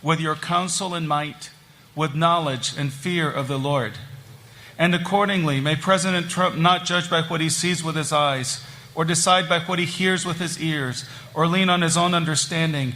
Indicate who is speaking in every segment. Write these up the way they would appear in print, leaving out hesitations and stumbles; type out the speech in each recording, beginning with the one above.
Speaker 1: with your counsel and might, with knowledge and fear of the Lord. And accordingly, may President Trump not judge by what he sees with his eyes, or decide by what he hears with his ears, or lean on his own understanding,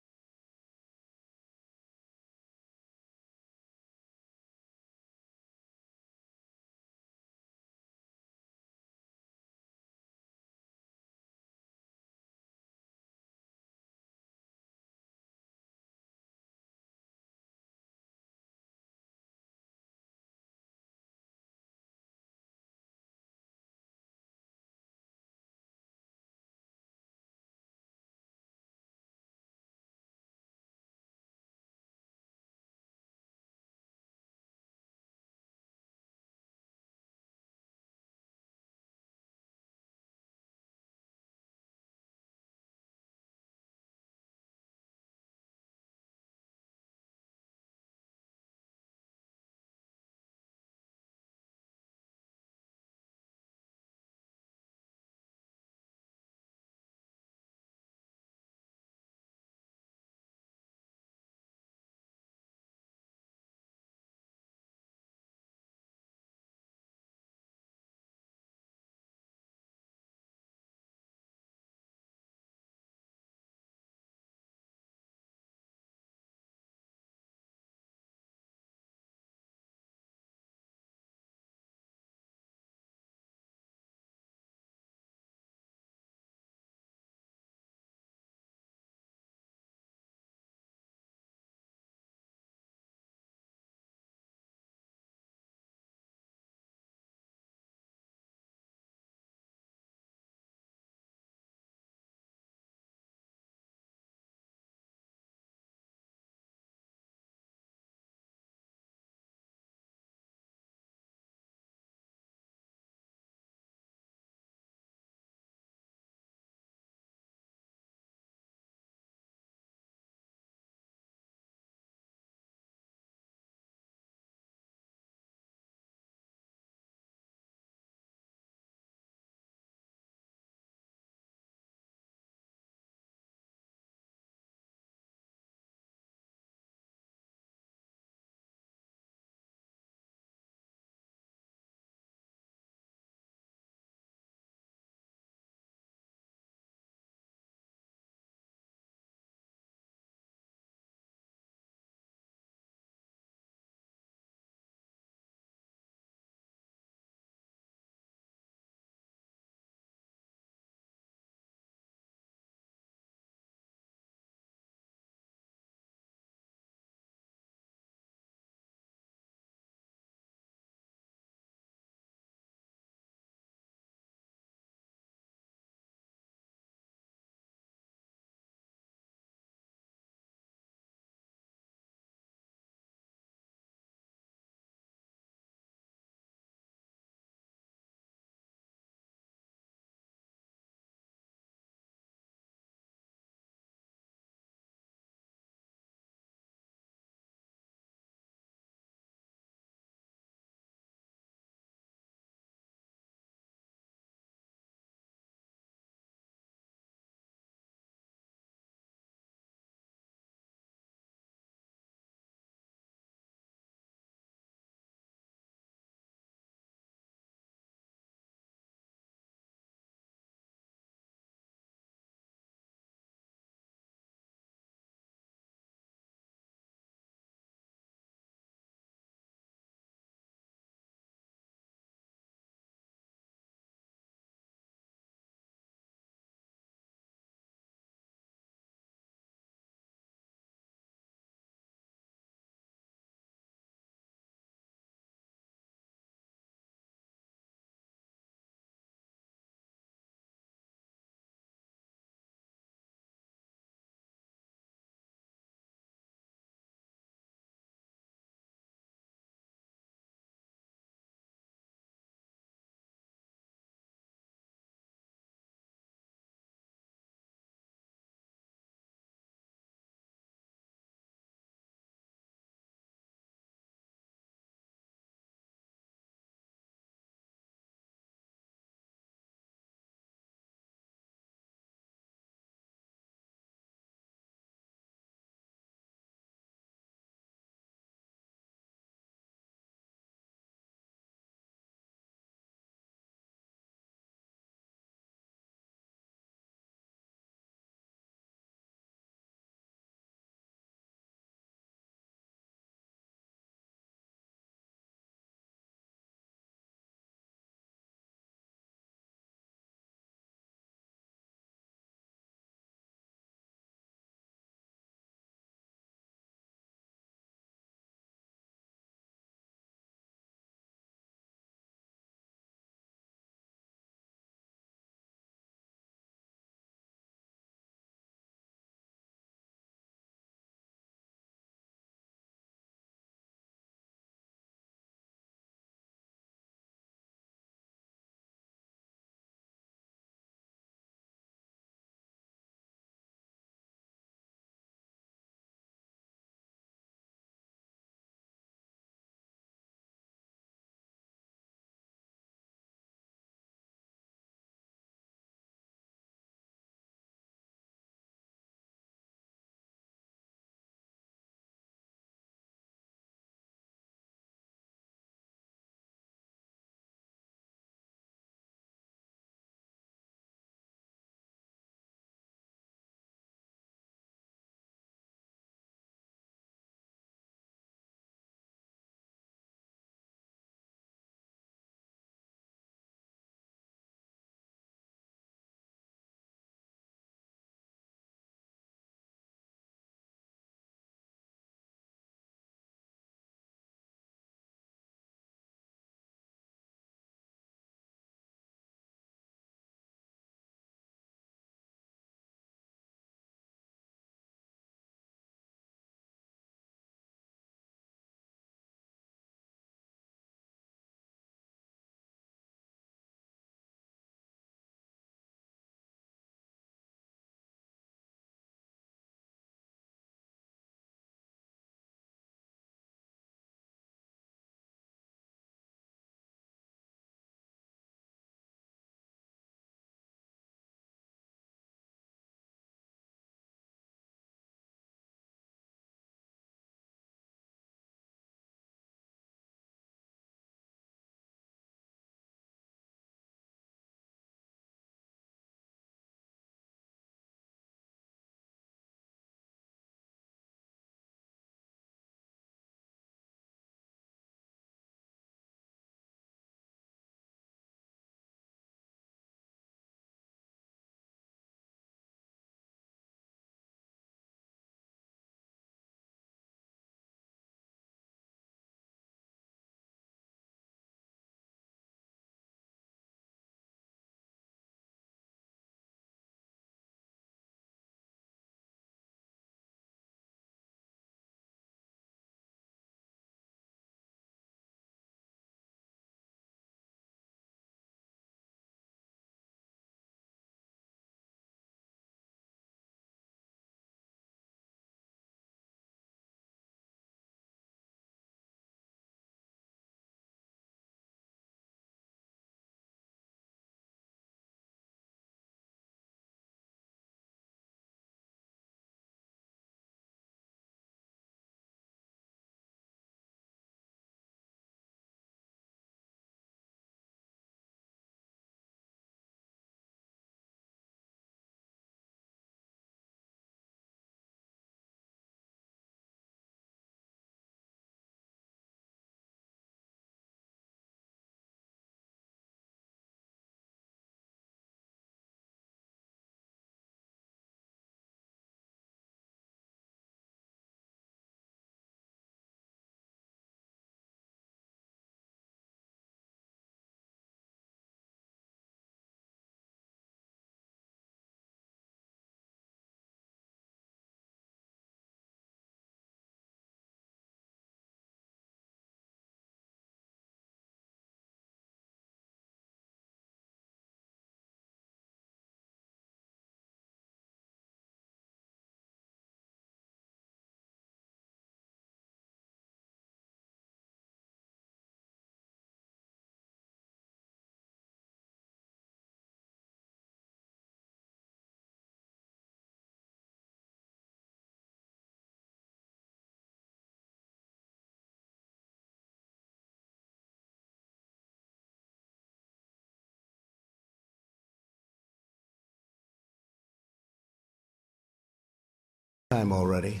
Speaker 2: time already,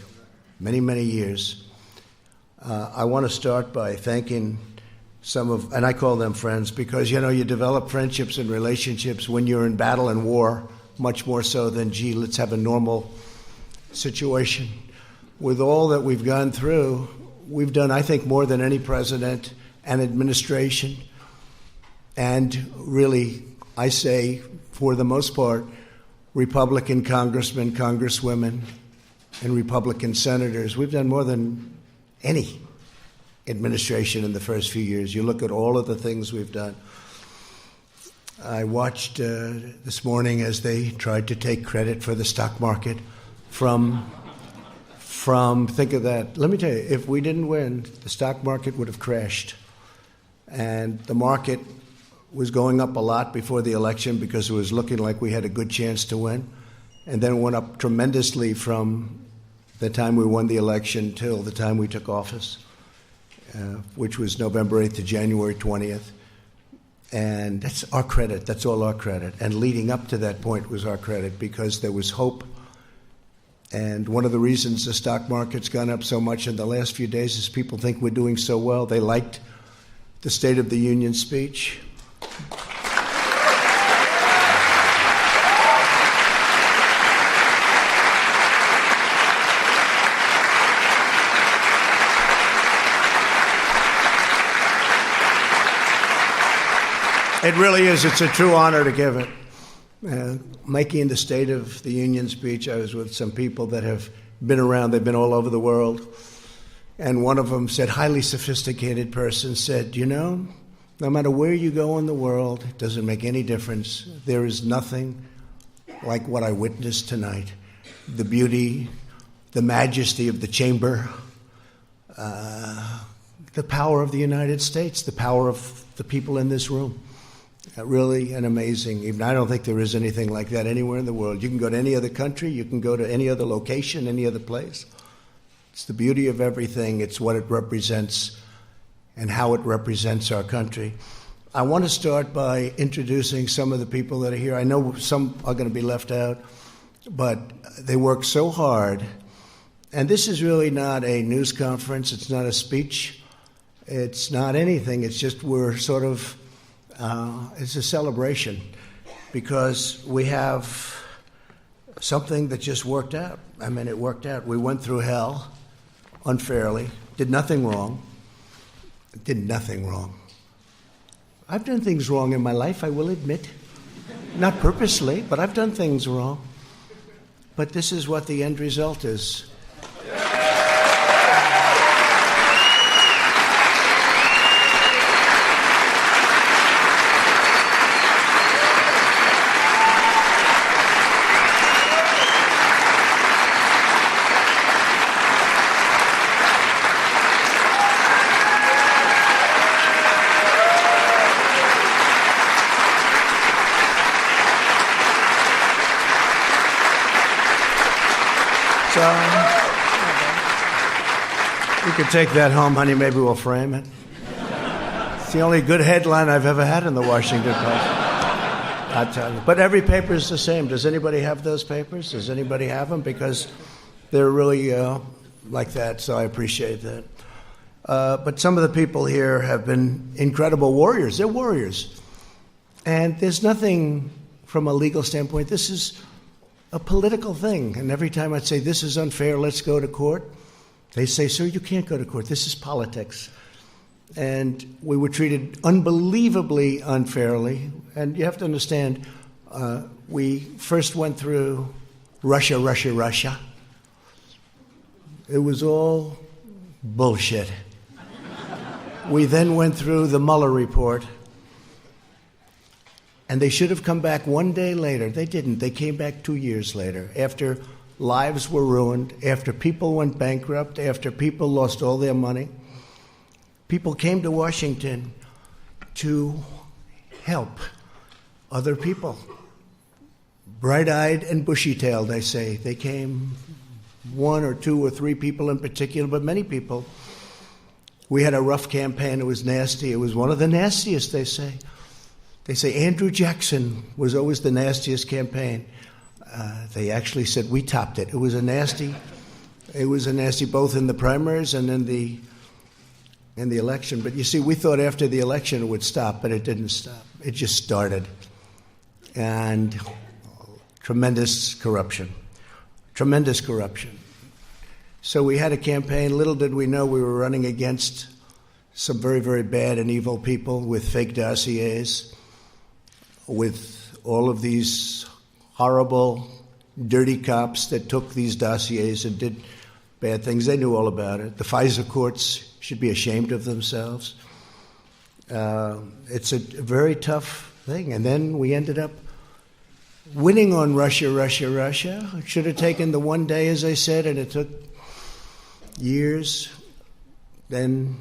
Speaker 2: many, many years. I want to start by thanking some of, and I call them friends, because, you know, you develop friendships and relationships when you're in battle and war, much more so than, gee, let's have a normal situation. With all that we've gone through, we've done, I think, more than any president and administration. And really, I say, for the most part, Republican congressmen, congresswomen, and Republican senators, we've done more than any administration in the first few years. You look at all of the things we've done. I watched this morning as they tried to take credit for the stock market from think of that. Let me tell you, if we didn't win, the stock market would have crashed. And the market was going up a lot before the election because it was looking like we had a good chance to win. And then it went up tremendously from the time we won the election till the time we took office, which was November 8th to January 20th. And that's our credit. That's all our credit. And leading up to that point was our credit because there was hope. And one of the reasons the stock market's gone up so much in the last few days is people think we're doing so well. They liked the State of the Union speech. It really is. It's a true honor to give it. Making the State of the Union speech, I was with some people that have been around. They've been all over the world. And one of them said, highly sophisticated person, said, you know, no matter where you go in the world, it doesn't make any difference. There is nothing like what I witnessed tonight. The beauty, the majesty of the chamber, the power of the United States, the power of the people in this room. Really an amazing, even I don't think there is anything like that anywhere in the world. You can go to any other country, you can go to any other location, any other place. It's the beauty of everything. It's what it represents and how it represents our country. I want to start by introducing some of the people that are here. I know some are going to be left out, but they work so hard. And this is really not a news conference. It's not a speech. It's not anything. It's just we're sort of, it's a celebration because we have something that just worked out. I mean, it worked out. We went through hell unfairly, did nothing wrong. Did nothing wrong. I've done things wrong in my life, I will admit. Not purposely, but I've done things wrong. But this is what the end result is. You could take that home, honey. Maybe we'll frame it. It's the only good headline I've ever had in the Washington Post. I tell you. But every paper is the same. Does anybody have those papers? Does anybody have them? Because they're really like that, so I appreciate that. But some of the people here have been incredible warriors. They're warriors. And there's nothing from a legal standpoint. This is a political thing. And every time I'd say, this is unfair, let's go to court, they say, sir, you can't go to court. This is politics. And we were treated unbelievably unfairly. And you have to understand, we first went through Russia. It was all bullshit. We then went through the Mueller report. And they should have come back one day later. They didn't. They came back 2 years later, after lives were ruined, after people went bankrupt, after people lost all their money. People came to Washington to help other people. Bright-eyed and bushy-tailed, they say. They came, 1 or 2 or 3 people in particular, but many people. We had a rough campaign. It was nasty. It was one of the nastiest, they say. They say Andrew Jackson was always the nastiest campaign. They actually said we topped it. It was a nasty. It was a nasty, both in the primaries and in the election. But you see, we thought after the election it would stop, but it didn't stop. It just started. And tremendous corruption. Tremendous corruption. So we had a campaign. Little did we know we were running against some very, very bad and evil people with fake dossiers, with all of these horrible, dirty cops that took these dossiers and did bad things. They knew all about it. The FISA courts should be ashamed of themselves. It's a very tough thing. And then we ended up winning on Russia. It should have taken the one day, as I said, and it took years. Then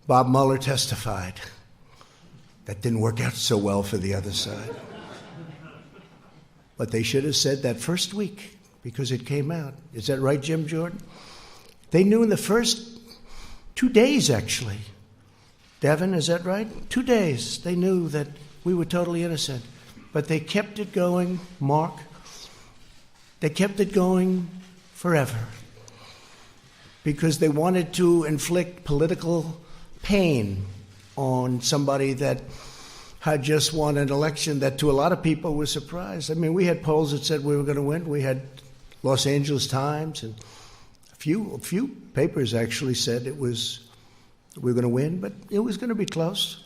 Speaker 2: Bob Mueller testified. That didn't work out so well for the other side. But they should have said that first week, because it came out. Is that right, Jim Jordan? They knew in the first 2 days, actually. Devin, is that right? 2 days. They knew that we were totally innocent. But they kept it going, Mark. They kept it going forever. Because they wanted to inflict political pain on somebody that had just won an election that to a lot of people was surprised. I mean, we had polls that said we were going to win. We had Los Angeles Times and a few papers actually said we were going to win, but it was going to be close.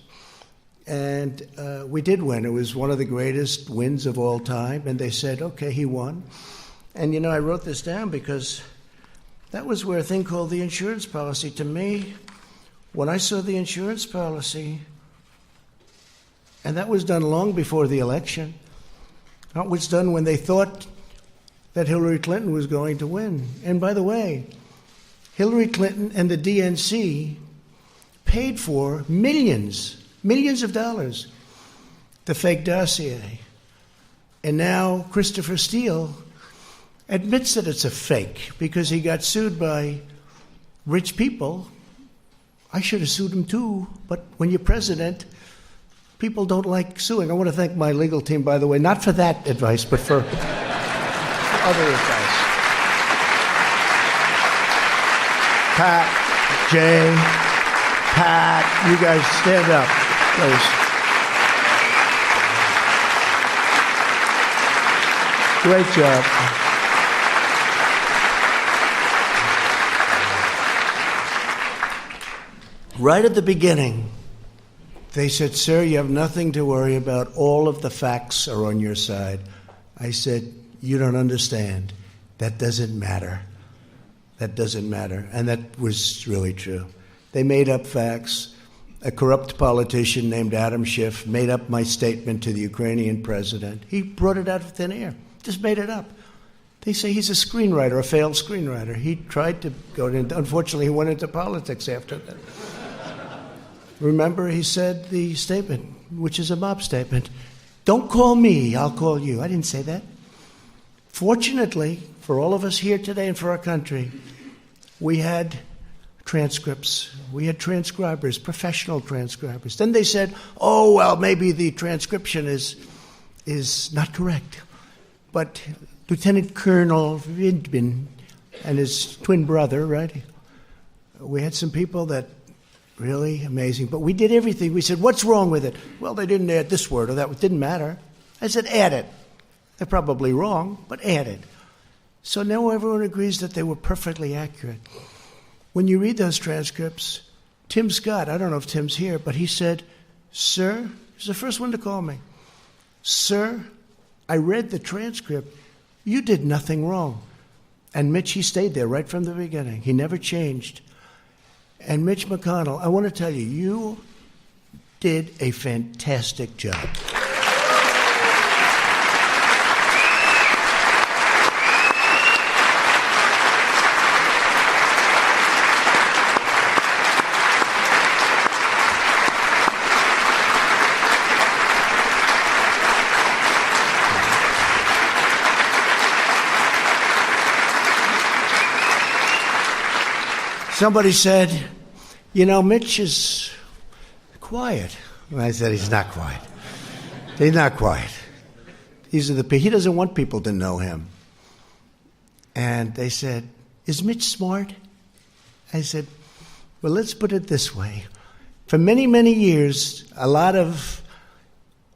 Speaker 2: And we did win. It was one of the greatest wins of all time. And they said, okay, he won. And, I wrote this down because that was where a thing called the insurance policy. To me, when I saw the insurance policy, and that was done long before the election, that was done when they thought that Hillary Clinton was going to win. And by the way, Hillary Clinton and the DNC paid for millions of dollars, the fake dossier. And now Christopher Steele admits that it's a fake because he got sued by rich people. I should have sued him too, but when you're president, people don't like suing. I want to thank my legal team, by the way, not for that advice, but for other advice. Pat, Jay, Pat, you guys stand up, please. Great job. Right at the beginning, they said, sir, you have nothing to worry about. All of the facts are on your side. I said, you don't understand. That doesn't matter. That doesn't matter. And that was really true. They made up facts. A corrupt politician named Adam Schiff made up my statement to the Ukrainian president. He brought it out of thin air, just made it up. They say he's a screenwriter, a failed screenwriter. He tried to go into, unfortunately, he went into politics after that. Remember, he said the statement, which is a mob statement, don't call me, I'll call you. I didn't say that. Fortunately, for all of us here today and for our country, we had transcripts. We had transcribers, professional transcribers. Then they said, oh, well, maybe the transcription is not correct. But Lieutenant Colonel Vindman and his twin brother, right? We had some people that really amazing. But we did everything. We said, what's wrong with it? Well, they didn't add this word or that. It didn't matter. I said, add it. They're probably wrong, but add it. So now everyone agrees that they were perfectly accurate. When you read those transcripts, Tim Scott, I don't know if Tim's here, but he said, sir, he's the first one to call me. Sir, I read the transcript. You did nothing wrong. And Mitch, he stayed there right from the beginning. He never changed. And Mitch McConnell, I want to tell you, you did a fantastic job. Somebody said, Mitch is quiet. And I said, he's not quiet. He's not quiet. He doesn't want people to know him. And they said, is Mitch smart? I said, well, let's put it this way. For many, many years, a lot of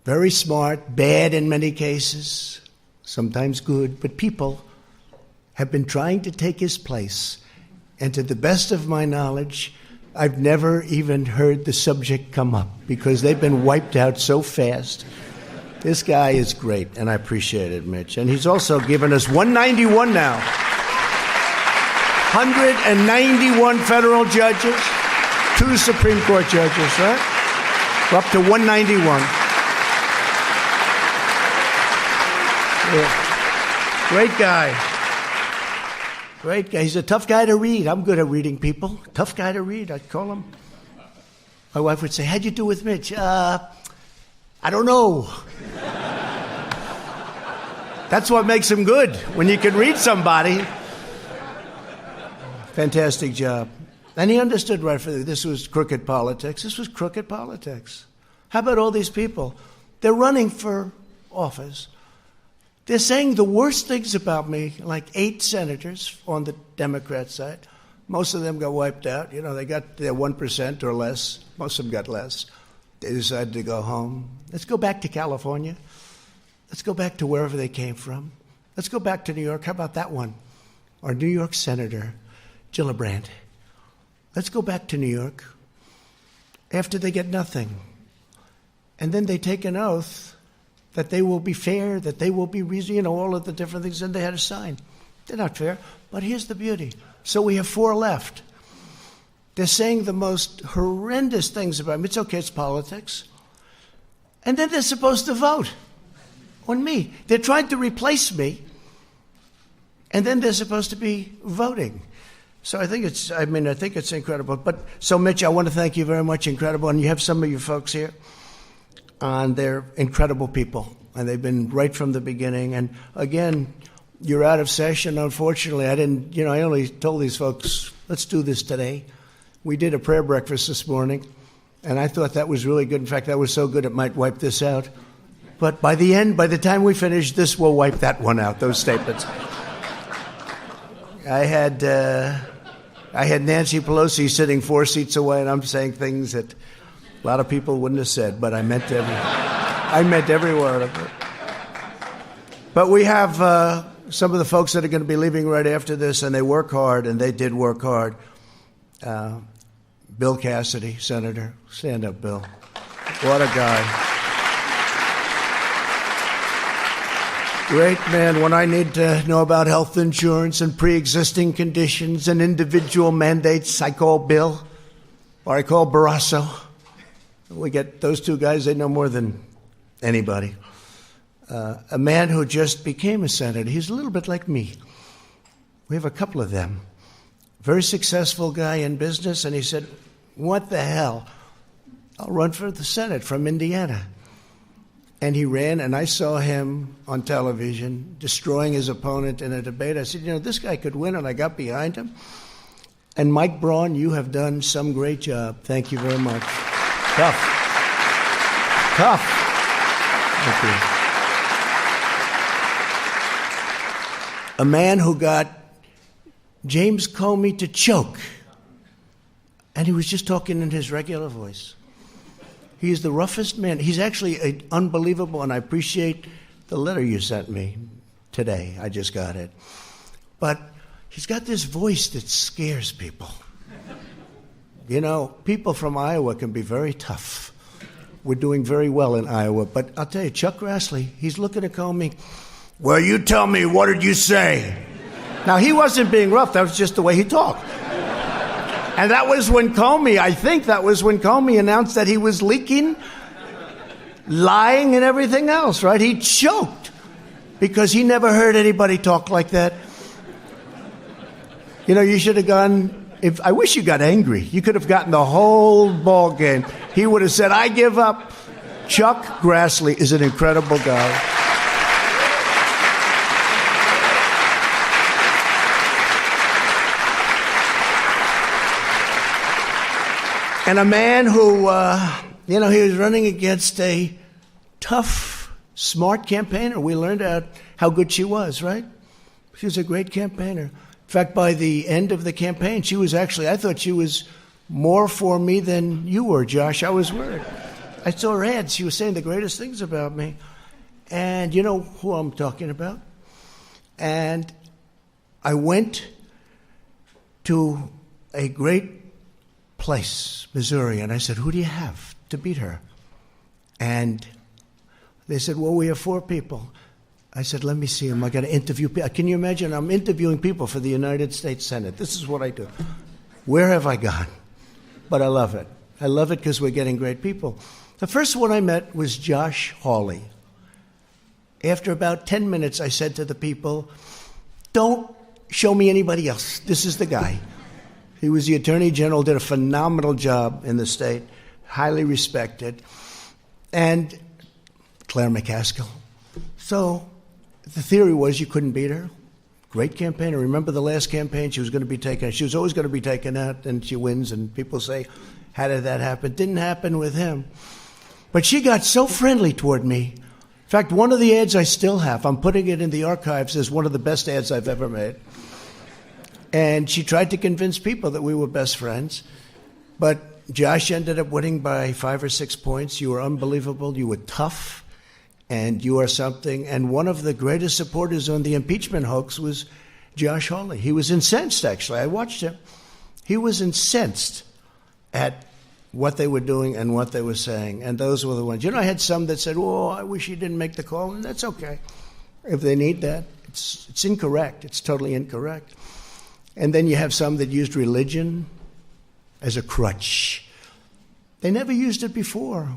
Speaker 2: very smart, bad in many cases, sometimes good, but people have been trying to take his place. And to the best of my knowledge, I've never even heard the subject come up because they've been wiped out so fast. This guy is great, and I appreciate it, Mitch. And he's also given us 191 now. 191 federal judges, 2 Supreme Court judges, right? We're up to 191. Yeah. Great guy. Great guy. He's a tough guy to read. I'm good at reading people. Tough guy to read, I'd call him. My wife would say, how'd you do with Mitch? I don't know. That's what makes him good, when you can read somebody. Fantastic job. And he understood right from this was crooked politics. This was crooked politics. How about all these people? They're running for office. They're saying the worst things about me, like 8 senators on the Democrat side. Most of them got wiped out. You know, they got their 1% or less. Most of them got less. They decided to go home. Let's go back to California. Let's go back to wherever they came from. Let's go back to New York. How about that one? Our New York Senator, Gillibrand. Let's go back to New York after they get nothing. And then they take an oath that they will be fair, that they will be reasonable, you know, all of the different things, and they had to sign. They're not fair. But here's the beauty. So we have 4 left. They're saying the most horrendous things about me. It's okay, it's politics. And then they're supposed to vote on me. They're trying to replace me, and then they're supposed to be voting. So I think it's incredible. But so, Mitch, I want to thank you very much. Incredible. And you have some of your folks here, and they're incredible people, and they've been right from the beginning. And again, you're out of session. Unfortunately, I only told these folks, let's do this today. We did a prayer breakfast this morning, and I thought that was really good. In fact, that was so good it might wipe this out. But by the time we finish, this will wipe that one out, those statements. I had Nancy Pelosi sitting 4 seats away, and I'm saying things that a lot of people wouldn't have said, but I meant every word of it. But we have some of the folks that are going to be leaving right after this, and they work hard, and they did work hard. Bill Cassidy, Senator. Stand up, Bill. What a guy. Great man. When I need to know about health insurance and pre-existing conditions and individual mandates, I call Bill, or I call Barrasso. We get those 2 guys, they know more than anybody. A man who just became a senator. He's a little bit like me. We have a couple of them. Very successful guy in business, and he said, what the hell? I'll run for the Senate from Indiana. And he ran, and I saw him on television destroying his opponent in a debate. I said, this guy could win, and I got behind him. And Mike Braun, you have done some great job. Thank you very much. Tough. Thank you. A man who got James Comey to choke, and he was just talking in his regular voice. He is the roughest man. He's actually unbelievable, and I appreciate the letter you sent me today. I just got it. But he's got this voice that scares people. People from Iowa can be very tough. We're doing very well in Iowa. But I'll tell you, Chuck Grassley, he's looking at Comey. Well, you tell me, what did you say? Now, he wasn't being rough. That was just the way he talked. And that was when Comey announced that he was leaking, lying, and everything else, right? He choked because he never heard anybody talk like that. You should have gone, I wish you got angry. You could have gotten the whole ball game. He would have said, I give up. Chuck Grassley is an incredible guy. And a man who, he was running against a tough, smart campaigner. We learned out how good she was, right? She was a great campaigner. In fact, by the end of the campaign, she was actually, I thought she was more for me than you were, Josh. I was worried. I saw her ads. She was saying the greatest things about me. And you know who I'm talking about? And I went to a great place, Missouri, and I said, who do you have to beat her? And they said, well, we have 4 people. I said, let me see them. I got to interview people. Can you imagine? I'm interviewing people for the United States Senate. This is what I do. Where have I gone? But I love it. I love it because we're getting great people. The first one I met was Josh Hawley. After about 10 minutes, I said to the people, don't show me anybody else. This is the guy. He was the Attorney General, did a phenomenal job in the state, highly respected. And Claire McCaskill. So the theory was you couldn't beat her. Great campaigner. Remember the last campaign? She was going to be taken. She was always going to be taken out, and she wins. And people say, how did that happen? Didn't happen with him. But she got so friendly toward me. In fact, one of the ads I still have, I'm putting it in the archives as one of the best ads I've ever made. And she tried to convince people that we were best friends. But Josh ended up winning by 5 or 6 points. You were unbelievable. You were tough. And you are something. And one of the greatest supporters on the impeachment hoax was Josh Hawley. He was incensed, actually. I watched him. He was incensed at what they were doing and what they were saying. And those were the ones. You know, I had some that said, oh, I wish he didn't make the call. And that's okay. If they need that, it's incorrect. It's totally incorrect. And then you have some that used religion as a crutch. They never used it before.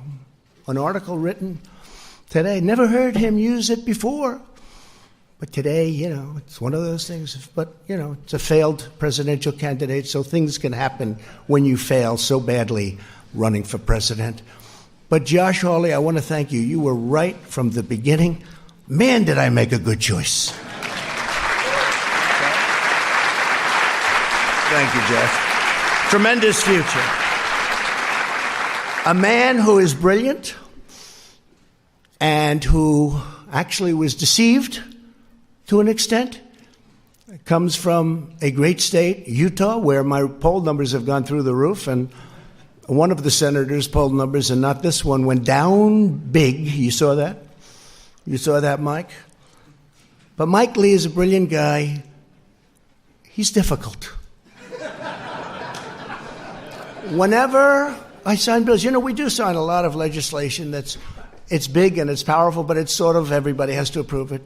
Speaker 2: An article written today, never heard him use it before. But today, you know, it's one of those things. But, you know, it's a failed presidential candidate, so things can happen when you fail so badly running for president. But Josh Hawley, I want to thank you. You were right from the beginning. Man, did I make a good choice. Thank you, Josh. Tremendous future. A man who is brilliant and who actually was deceived to an extent, comes from a great state, Utah, where my poll numbers have gone through the roof, and one of the senators' poll numbers, and not this one, went down big. You saw that? You saw that, Mike? But Mike Lee is a brilliant guy. He's difficult. Whenever I sign bills, you know, we do sign a lot of legislation it's big and it's powerful, but it's sort of everybody has to approve it.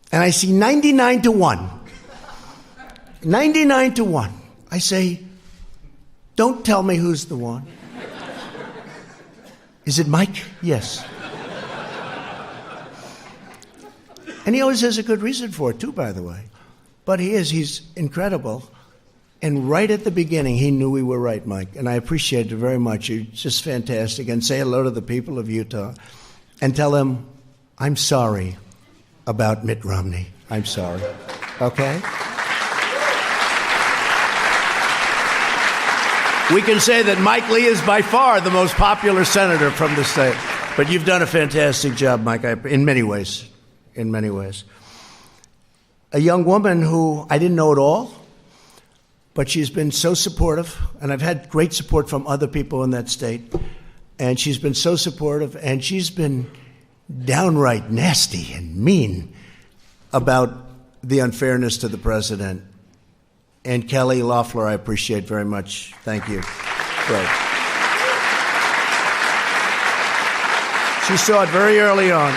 Speaker 2: And I see 99-1. 99-1. I say, don't tell me who's the one. Is it Mike? Yes. And he always has a good reason for it, too, by the way. But he's incredible. And right at the beginning, he knew we were right, Mike. And I appreciate it very much. You're just fantastic. And say hello to the people of Utah. And tell them, I'm sorry about Mitt Romney. I'm sorry. Okay? We can say that Mike Lee is by far the most popular senator from the state. But you've done a fantastic job, Mike, in many ways. In many ways. A young woman who I didn't know at all, but she's been so supportive, and I've had great support from other people in that state, and she's been so supportive, and she's been downright nasty and mean about the unfairness to the president. And Kelly Loeffler, I appreciate very much. Thank you. Great. She saw it very early on.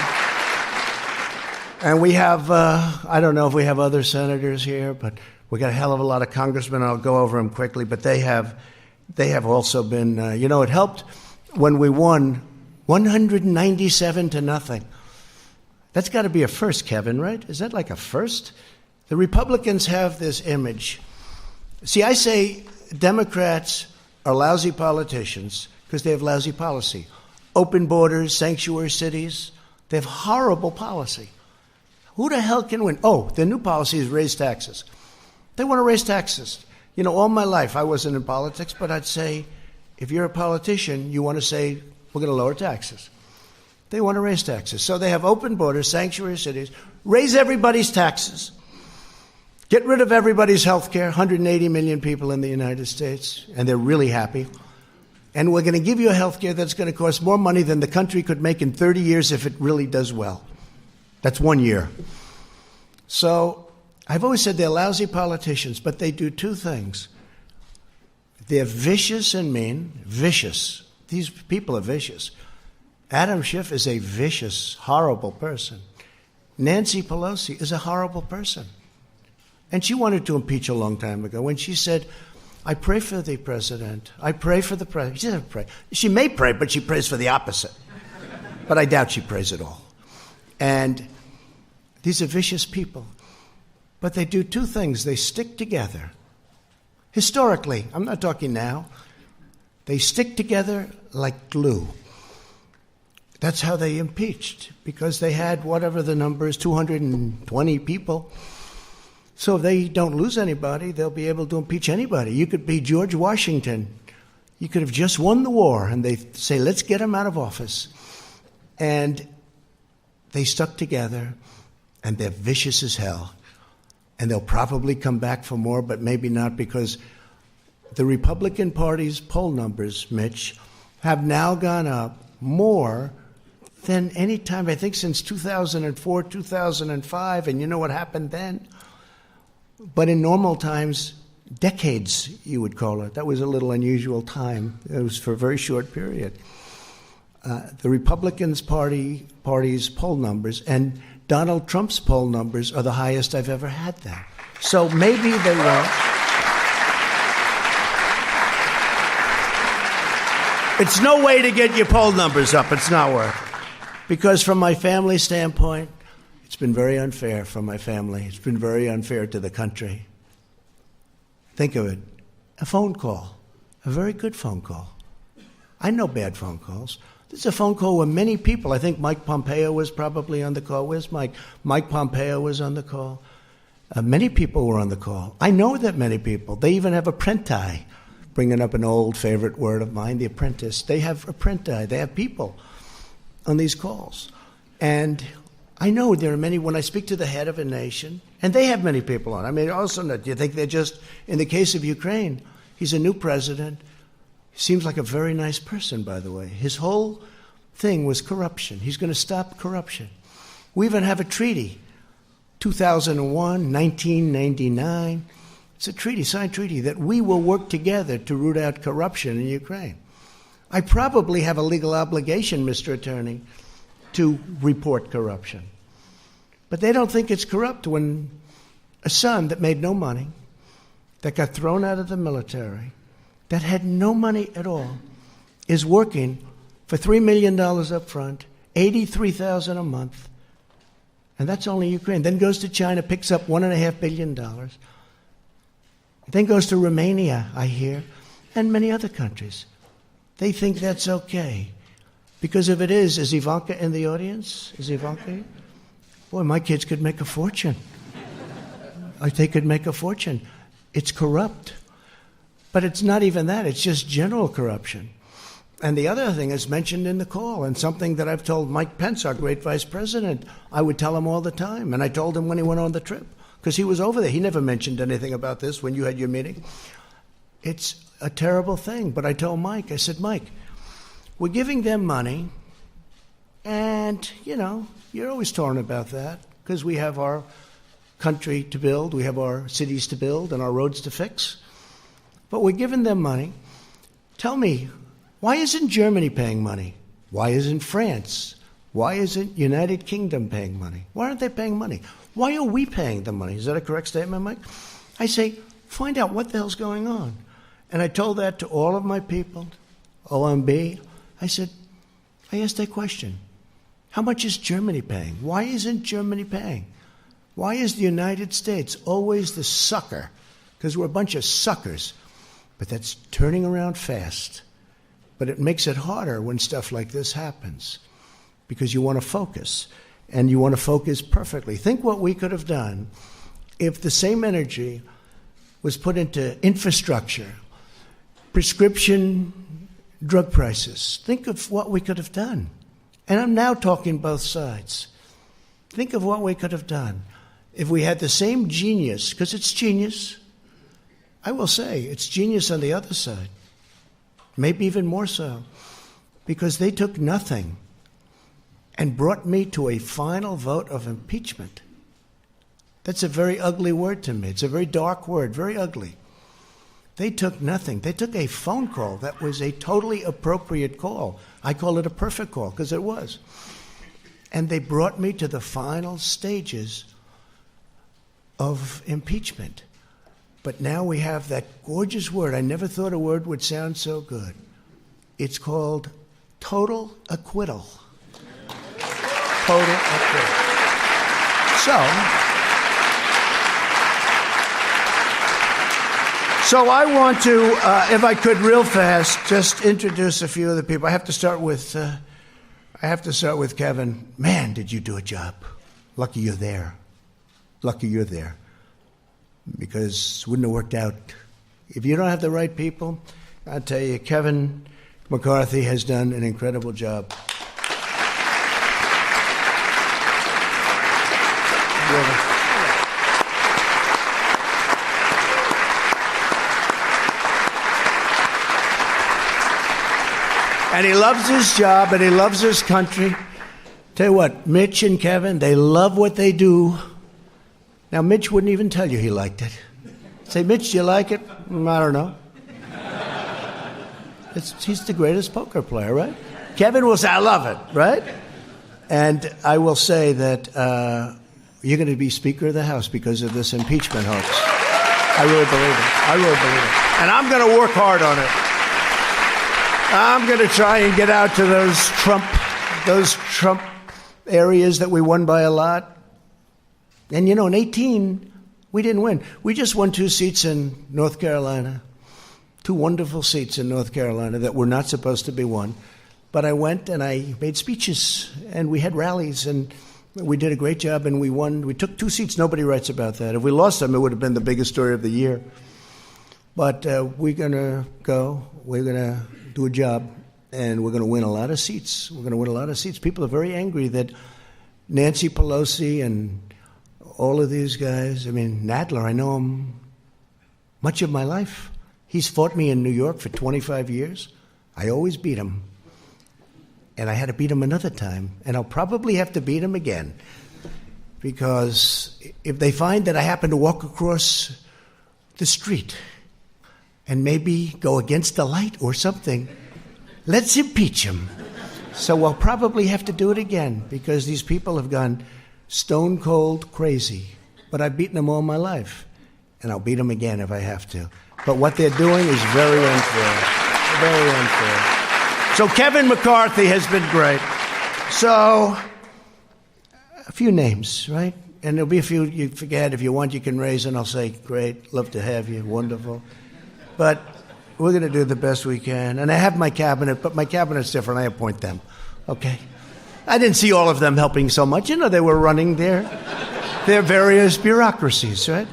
Speaker 2: And we have, I don't know if we have other senators here, but we got a hell of a lot of congressmen. I'll go over them quickly, but they have also been, you know, it helped when we won 197-0. That's got to be a first, Kevin, right? Is that like a first? The Republicans have this image. See, I say Democrats are lousy politicians because they have lousy policy. Open borders, sanctuary cities, they have horrible policy. Who the hell can win? Oh, their new policy is raise taxes. They want to raise taxes. You know, all my life I wasn't in politics, but I'd say, if you're a politician, you want to say, we're going to lower taxes. They want to raise taxes. So they have open borders, sanctuary cities, raise everybody's taxes. Get rid of everybody's health care, 180 million people in the United States, and they're really happy. And we're going to give you a health care that's going to cost more money than the country could make in 30 years if it really does well. That's 1 year. So I've always said they're lousy politicians, but they do two things. They're vicious and mean. Vicious. These people are vicious. Adam Schiff is a vicious, horrible person. Nancy Pelosi is a horrible person. And she wanted to impeach a long time ago when she said, I pray for the president. I pray for the president. She doesn't pray. She may pray, but she prays for the opposite. But I doubt she prays at all. And these are vicious people. But they do two things. They stick together. Historically, I'm not talking now. They stick together like glue. That's how they impeached, because they had whatever the number is, 220 people. So if they don't lose anybody, they'll be able to impeach anybody. You could be George Washington. You could have just won the war, and they say, let's get him out of office. And they stuck together, and they're vicious as hell. And they'll probably come back for more, but maybe not, because the Republican Party's poll numbers, Mitch, have now gone up more than any time, I think, since 2004, 2005. And you know what happened then? But in normal times, decades, you would call it. That was a little unusual time. It was for a very short period. The Republicans' party's poll numbers and Donald Trump's poll numbers are the highest I've ever had them. So maybe they won't. It's no way to get your poll numbers up. It's not worth it. Because from my family standpoint, it's been very unfair for my family. It's been very unfair to the country. Think of it. A phone call. A very good phone call. I know bad phone calls. This is a phone call where many people, I think Mike Pompeo was probably on the call. Where's Mike? Mike Pompeo was on the call. Many people were on the call. I know that many people. They even have apprenti, bringing up an old favorite word of mine, the apprentice. They have apprenti. They have people on these calls. And I know there are many, when I speak to the head of a nation, and they have many people on. I mean, also, do you think they're just, in the case of Ukraine, he's a new president. He seems like a very nice person, by the way. His whole thing was corruption. He's going to stop corruption. We even have a treaty, 2001, 1999. It's a treaty, signed treaty, that we will work together to root out corruption in Ukraine. I probably have a legal obligation, Mr. Attorney, to report corruption. But they don't think it's corrupt when a son that made no money, that got thrown out of the military, that had no money at all, is working for $3 million up front, $83,000 a month, and that's only Ukraine. Then goes to China, picks up $1.5 billion. Then goes to Romania, I hear, and many other countries. They think that's okay. Because if it is Ivanka in the audience? Is Ivanka here? Boy, my kids could make a fortune. They could make a fortune. It's corrupt. But it's not even that. It's just general corruption. And the other thing is mentioned in the call, and something that I've told Mike Pence, our great vice president, I would tell him all the time. And I told him when he went on the trip, because he was over there. He never mentioned anything about this when you had your meeting. It's a terrible thing. But I told Mike, I said, Mike, we're giving them money, and, you know, you're always torn about that, because we have our country to build, we have our cities to build, and our roads to fix. But we're giving them money. Tell me, why isn't Germany paying money? Why isn't France? Why isn't United Kingdom paying money? Why aren't they paying money? Why are we paying the money? Is that a correct statement, Mike? I say, find out what the hell's going on. And I told that to all of my people, OMB. I said, I asked that question. How much is Germany paying? Why isn't Germany paying? Why is the United States always the sucker? Because we're a bunch of suckers. But that's turning around fast. But it makes it harder when stuff like this happens, because you want to focus, and you want to focus perfectly. Think what we could have done if the same energy was put into infrastructure, prescription drug prices. Think of what we could have done. And I'm now talking both sides. Think of what we could have done. if we had the same genius, because it's genius, I will say it's genius on the other side, maybe even more so, because they took nothing and brought me to a final vote of impeachment. That's a very ugly word to me. It's a very dark word, very ugly. They took nothing. They took a phone call that was a totally appropriate call. I call it a perfect call, because it was. And they brought me to the final stages of impeachment. But now we have that gorgeous word. I never thought a word would sound so good. It's called total acquittal. Total acquittal. So I want to, if I could, real fast, just introduce a few of the people. I have to start with Kevin. Man, did you do a job? Lucky you're there. Lucky you're there. Because it wouldn't have worked out. If you don't have the right people, I'll tell you, Kevin McCarthy has done an incredible job. And he loves his job, and he loves his country. Tell you what, Mitch and Kevin, they love what they do. Now, Mitch wouldn't even tell you he liked it. Say, Mitch, do you like it? I don't know. He's the greatest poker player, right? Kevin will say, I love it, right? And I will say that you're going to be Speaker of the House because of this impeachment hoax. I really believe it. I really believe it. And I'm going to work hard on it. I'm going to try and get out to those Trump areas that we won by a lot. And, you know, in 2018, we didn't win. We just won 2 seats in North Carolina, 2 wonderful seats in North Carolina that were not supposed to be won. But I went and I made speeches, and we had rallies, and we did a great job, and we won. We took 2 seats. Nobody writes about that. If we lost them, it would have been the biggest story of the year. But we're going to go. We're going to do a job, and we're going to win a lot of seats. We're going to win a lot of seats. People are very angry that Nancy Pelosi and all of these guys, I mean, Nadler, I know him much of my life. He's fought me in New York for 25 years. I always beat him. And I had to beat him another time. And I'll probably have to beat him again. Because if they find that I happen to walk across the street and maybe go against the light or something, let's impeach him. So I'll probably have to do it again because these people have gone stone cold crazy. But I've beaten them all my life. And I'll beat them again if I have to. But what they're doing is very unfair. Very unfair. So Kevin McCarthy has been great. So a few names, right? And there'll be a few you forget. If you want, you can raise, and I'll say, great, love to have you, wonderful. But we're going to do the best we can. And I have my cabinet, but my cabinet's different. I appoint them, okay? I didn't see all of them helping so much. You know, they were running their various bureaucracies, right?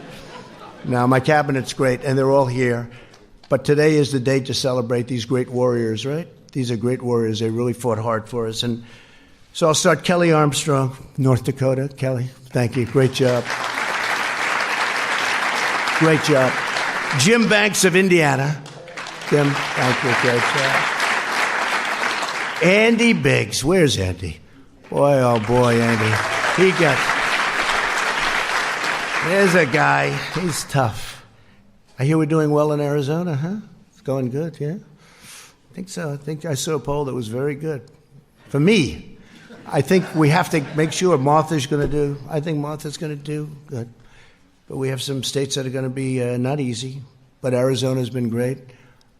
Speaker 2: Now, my cabinet's great, and they're all here. But today is the day to celebrate these great warriors, right? These are great warriors. They really fought hard for us. And so I'll start. Kelly Armstrong, North Dakota. Kelly, thank you. Great job. Great job. Jim Banks of Indiana. Jim, thank you. Great job. Andy Biggs. Where's Andy? Boy, oh boy, Andy. He got... There's a guy. He's tough. I hear we're doing well in Arizona, huh? It's going good, yeah? I think so. I think I saw a poll that was very good. For me, I think we have to make sure Martha's going to do. I think Martha's going to do good. But we have some states that are going to be not easy. But Arizona's been great.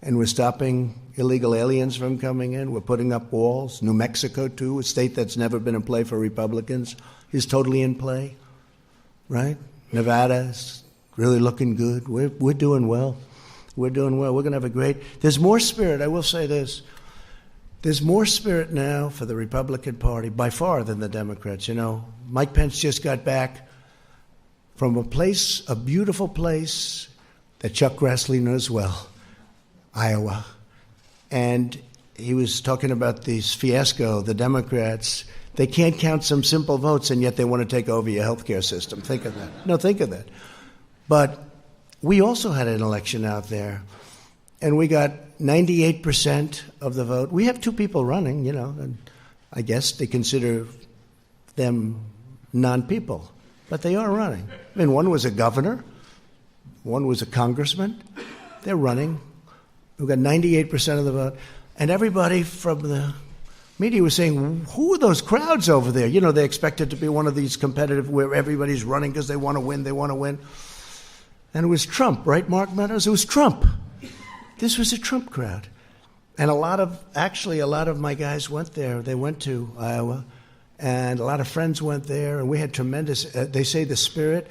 Speaker 2: And we're stopping illegal aliens from coming in. We're putting up walls. New Mexico, too, a state that's never been in play for Republicans, is totally in play, right? Nevada's really looking good. We're doing well. We're doing well. We're going to have a great... There's more spirit. I will say this. There's more spirit now for the Republican Party, by far, than the Democrats. You know, Mike Pence just got back from a beautiful place that Chuck Grassley knows well, Iowa. And he was talking about this fiasco, the Democrats. They can't count some simple votes, and yet they want to take over your healthcare system. Think of that. No, think of that. But we also had an election out there, and we got 98% of the vote. We have two people running, you know, and I guess they consider them non-people, but they are running. I mean, one was a governor, one was a congressman. They're running. We've got 98% of the vote. And everybody from the media was saying, who are those crowds over there? You know, they expect it to be one of these competitive where everybody's running because they want to win, And it was Trump, right, Mark Meadows? It was Trump. This was a Trump crowd. And a lot of my guys went there. They went to Iowa, and a lot of friends went there, and we had tremendous, they say the spirit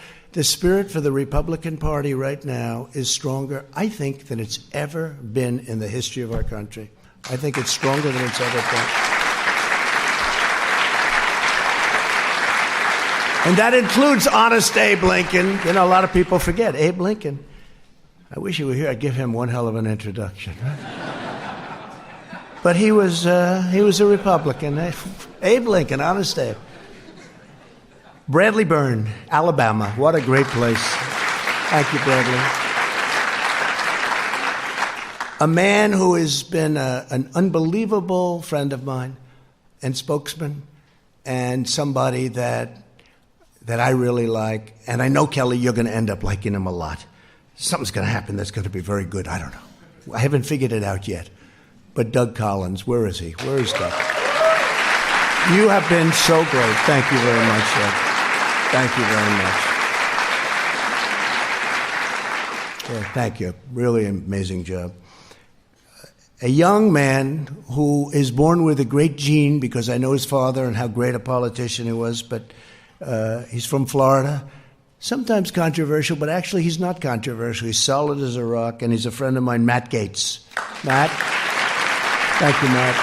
Speaker 2: for the Republican Party right now is stronger, I think, than it's ever been in the history of our country. I think it's stronger than it's ever been. And that includes honest Abe Lincoln. You know, a lot of people forget Abe Lincoln. I wish he were here. I'd give him one hell of an introduction. But he was a Republican. Abe Lincoln, honest Abe. Bradley Byrne, Alabama. What a great place. Thank you, Bradley. A man who has been an unbelievable friend of mine and spokesman, and somebody that I really like. And I know, Kelly, you're going to end up liking him a lot. Something's going to happen that's going to be very good. I don't know. I haven't figured it out yet. But Doug Collins, where is he? Where is Doug? You have been so great. Thank you very much, Doug. Thank you very much. Yeah, thank you. Really amazing job. A young man who is born with a great gene, because I know his father and how great a politician he was, but he's from Florida. Sometimes controversial, but actually he's not controversial. He's solid as a rock, and he's a friend of mine, Matt Gaetz. Matt? Thank you, Matt.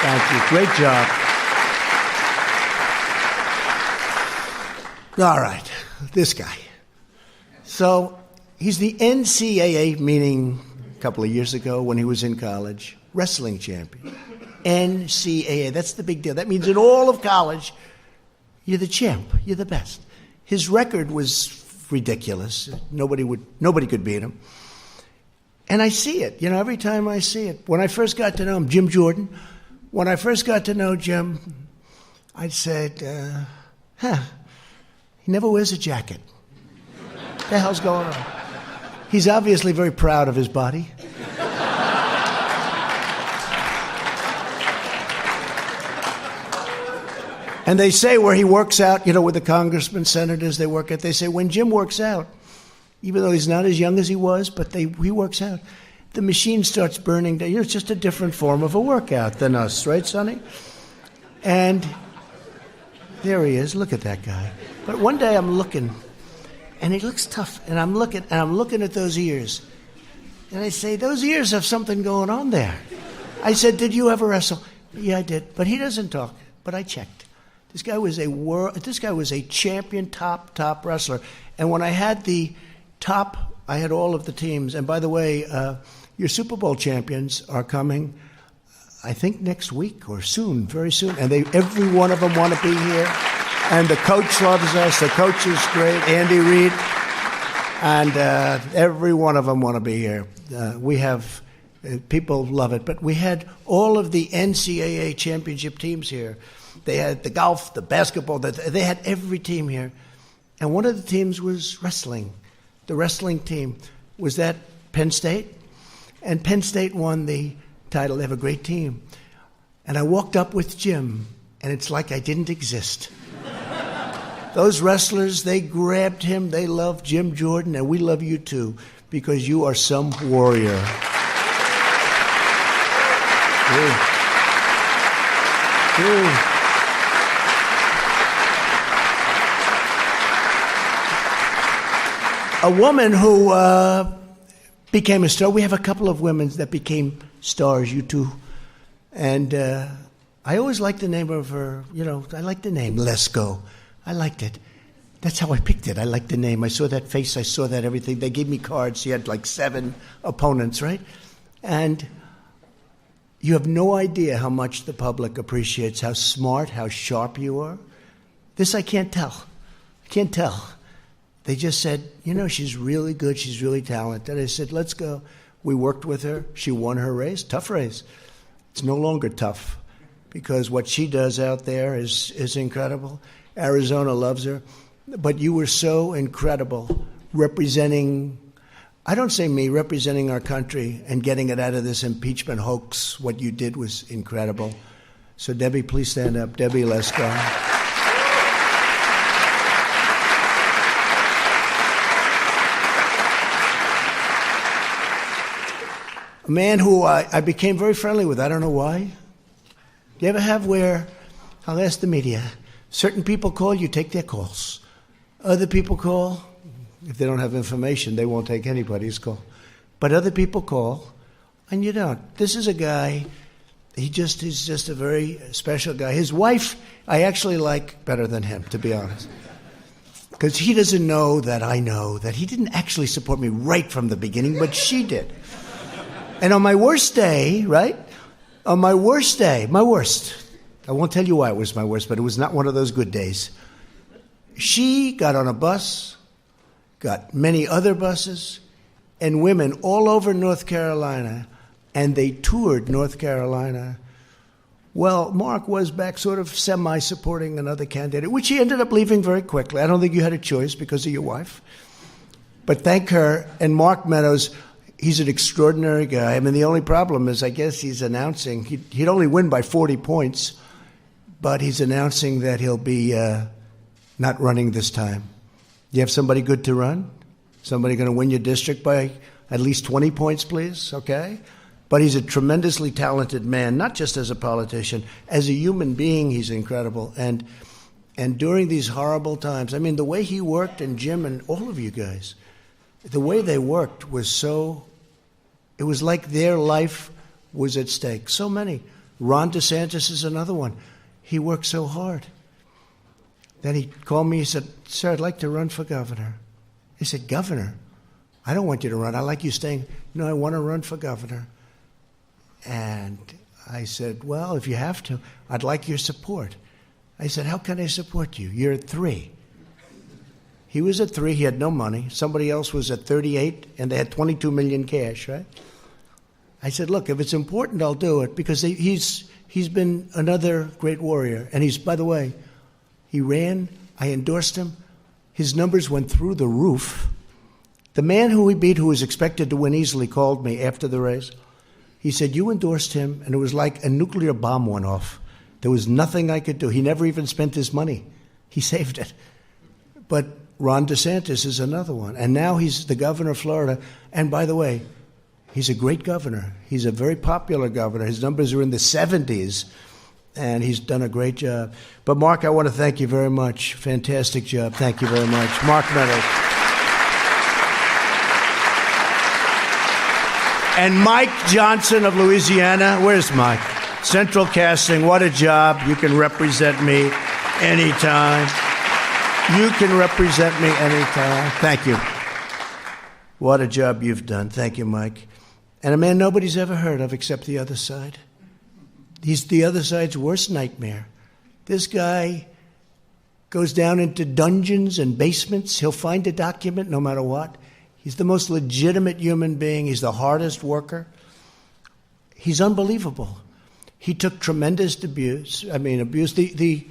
Speaker 2: Thank you. Great job. All right, this guy. So he's the NCAA, meaning a couple of years ago when he was in college, wrestling champion. NCAA, that's the big deal. That means in all of college, you're the champ. You're the best. His record was ridiculous. Nobody could beat him. And I see it, you know, every time I see it. When I first got to know him, Jim Jordan, when I first got to know Jim, I said, he never wears a jacket. What the hell's going on? He's obviously very proud of his body. And they say where he works out, you know, with the congressmen, senators, they say when Jim works out, even though he's not as young as he was, but he works out, the machine starts burning down. You know, it's just a different form of a workout than us, right, Sonny? And there he is. Look at that guy. But one day I'm looking, and he looks tough, and I'm looking at those ears. And I say, those ears have something going on there. I said, did you ever wrestle? Yeah, I did. But he doesn't talk. But I checked. This guy was a champion, top wrestler. And when I had I had all of the teams. And by the way, your Super Bowl champions are coming, I think next week or soon, very soon. And every one of them want to be here. And the coach loves us. The coach is great, Andy Reid. And every one of them want to be here. We have, people love it. But we had all of the NCAA championship teams here. They had the golf, the basketball, they had every team here. And one of the teams was wrestling. The wrestling team was at Penn State. And Penn State won the title. They have a great team. And I walked up with Jim, and it's like I didn't exist. Those wrestlers, they grabbed him. They loved Jim Jordan, and we love you too, because you are some warrior. A woman who became a star. We have a couple of women that became stars, you two. And I always liked the name of her, you know, I liked the name, Lesko. I liked it. That's how I picked it. I liked the name. I saw that face. I saw that everything. They gave me cards. She had like 7 opponents, right? And You have no idea how much the public appreciates how smart, how sharp you are. This I can't tell. I can't tell. They just said, you know, she's really good, she's really talented. I said, let's go. We worked with her. She won her race, tough race. It's no longer tough because what she does out there is incredible. Arizona loves her. But you were so incredible representing, I don't say me, representing our country and getting it out of this impeachment hoax. What you did was incredible. So Debbie, please stand up. Debbie Lesko. A man who I became very friendly with. I don't know why. Do you ever have where, I'll ask the media, certain people call, you take their calls. Other people call, if they don't have information, they won't take anybody's call. But other people call, and you don't. This is a guy, he's just a very special guy. His wife, I actually like better than him, to be honest. Because he doesn't know that I know that he didn't actually support me right from the beginning, but she did. And on my worst day, right? On my worst day, my worst. I won't tell you why it was my worst, but it was not one of those good days. She got on a bus, got many other buses, and women all over North Carolina, and they toured North Carolina. Well, Mark was back sort of semi-supporting another candidate, which he ended up leaving very quickly. I don't think you had a choice because of your wife. But thank her. And Mark Meadows, he's an extraordinary guy. I mean, the only problem is, I guess he's announcing, he'd only win by 40 points, but he's announcing that he'll be not running this time. You have somebody good to run? Somebody going to win your district by at least 20 points, please? Okay? But he's a tremendously talented man, not just as a politician. As a human being, he's incredible. And during these horrible times, I mean, the way he worked, and Jim and all of you guys, the way they worked was so, it was like their life was at stake. So many. Ron DeSantis is another one. He worked so hard. Then he called me, he said, sir, I'd like to run for governor. He said, governor? I don't want you to run. I like you staying. No, I want to run for governor. And I said, well, if you have to, I'd like your support. I said, how can I support you? You're at 3. He was at 3. He had no money. Somebody else was at 38, and they had 22 million cash, right? I said, look, if it's important, I'll do it, because he's been another great warrior. And he's, by the way, he ran. I endorsed him. His numbers went through the roof. The man who he beat, who was expected to win easily, called me after the race. He said, you endorsed him, and it was like a nuclear bomb went off. There was nothing I could do. He never even spent his money. He saved it. But Ron DeSantis is another one. And now he's the governor of Florida. And by the way, he's a great governor. He's a very popular governor. His numbers are in the 70s. And he's done a great job. But, Mark, I want to thank you very much. Fantastic job. Thank you very much. Mark Meadows. And Mike Johnson of Louisiana. Where's Mike? Central Casting. What a job. You can represent me anytime. You can represent me anytime. Thank you. What a job you've done. Thank you, Mike. And a man nobody's ever heard of except the other side. He's the other side's worst nightmare. This guy goes down into dungeons and basements. He'll find a document no matter what. He's the most legitimate human being. He's the hardest worker. He's unbelievable. He took tremendous abuse. The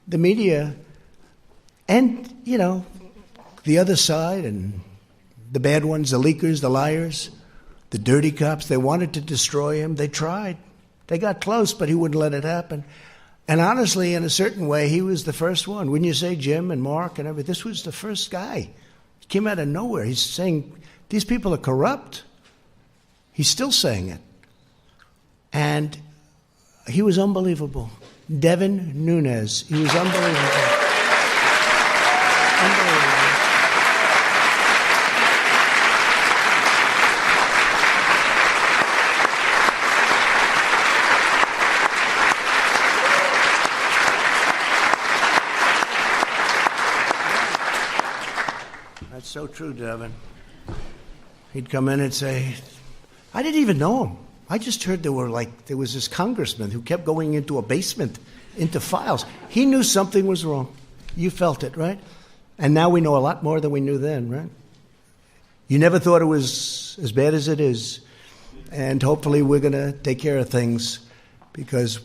Speaker 2: media and, you know, the other side and the bad ones, the leakers, the liars, the dirty cops, they wanted to destroy him. They tried. They got close, but he wouldn't let it happen. And honestly, in a certain way, he was the first one. Wouldn't you say, Jim and Mark and everything? This was the first guy. He came out of nowhere. He's saying, these people are corrupt. He's still saying it. And he was unbelievable. Devin Nunes. He was unbelievable. Unbelievable. So true, Devin. He'd come in and say, I didn't even know him. I just heard there was this congressman who kept going into a basement, into files. He knew something was wrong. You felt it, right? And now we know a lot more than we knew then, right? You never thought it was as bad as it is. And hopefully we're going to take care of things, because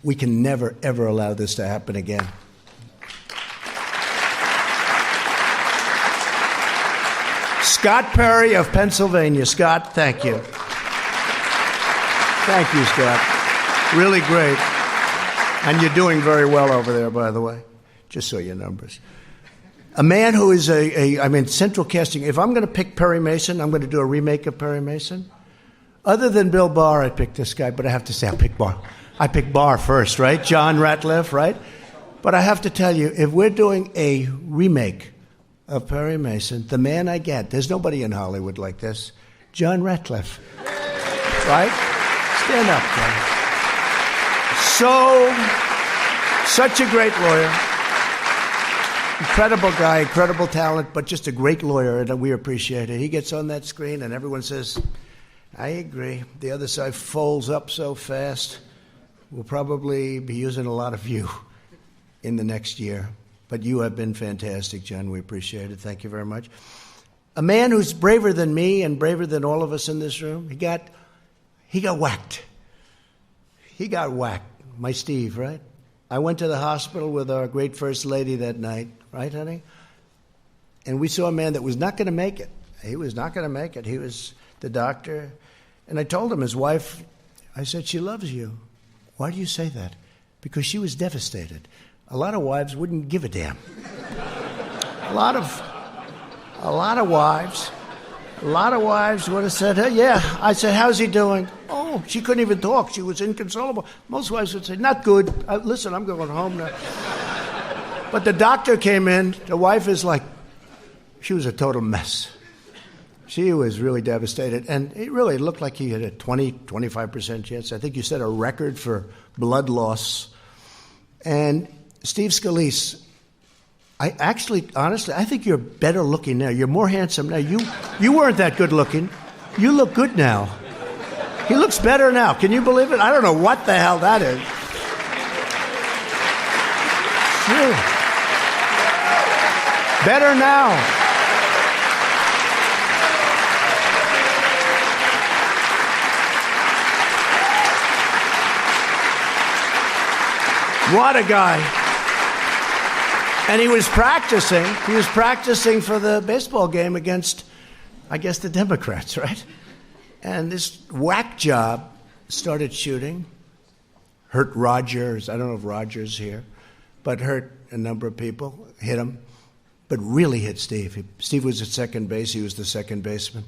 Speaker 2: we can never, ever allow this to happen again. Scott Perry of Pennsylvania. Scott, thank you. Thank you, Scott. Really great. And you're doing very well over there, by the way. Just so your numbers. A man who is central casting. If I'm going to pick Perry Mason, I'm going to do a remake of Perry Mason. Other than Bill Barr, I picked this guy, but I have to say I picked Barr. I picked Barr first, right? John Ratcliffe, right? But I have to tell you, if we're doing a remake of Perry Mason, the man I get, there's nobody in Hollywood like this, John Ratcliffe, right? Stand up, John. Such a great lawyer. Incredible guy, incredible talent, but just a great lawyer, and we appreciate it. He gets on that screen, and everyone says, I agree. The other side folds up so fast. We'll probably be using a lot of you in the next year. But you have been fantastic, John. We appreciate it. Thank you very much. A man who's braver than me and braver than all of us in this room. He got whacked. He got whacked. My Steve, right? I went to the hospital with our great First Lady that night, right, honey? And we saw a man that was not going to make it. He was not going to make it. He was the doctor. And I told him, his wife, I said, she loves you. Why do you say that? Because she was devastated. A lot of wives wouldn't give a damn. A lot of wives would have said, hey, yeah. I said, how's he doing? Oh, she couldn't even talk. She was inconsolable. Most wives would say, not good. Listen, I'm going home now. But the doctor came in. The wife is like, she was a total mess. She was really devastated. And it really looked like he had a 25% chance. I think you set a record for blood loss. And Steve Scalise, honestly, I think you're better looking now. You're more handsome now. You weren't that good looking. You look good now. He looks better now. Can you believe it? I don't know what the hell that is. True. Better now. What a guy. And he was practicing. He was practicing for the baseball game against, I guess, the Democrats, right? And this whack job started shooting, hurt Rogers. I don't know if Rogers is here, but hurt a number of people, hit him, but really hit Steve. Steve was at second base. He was the second baseman.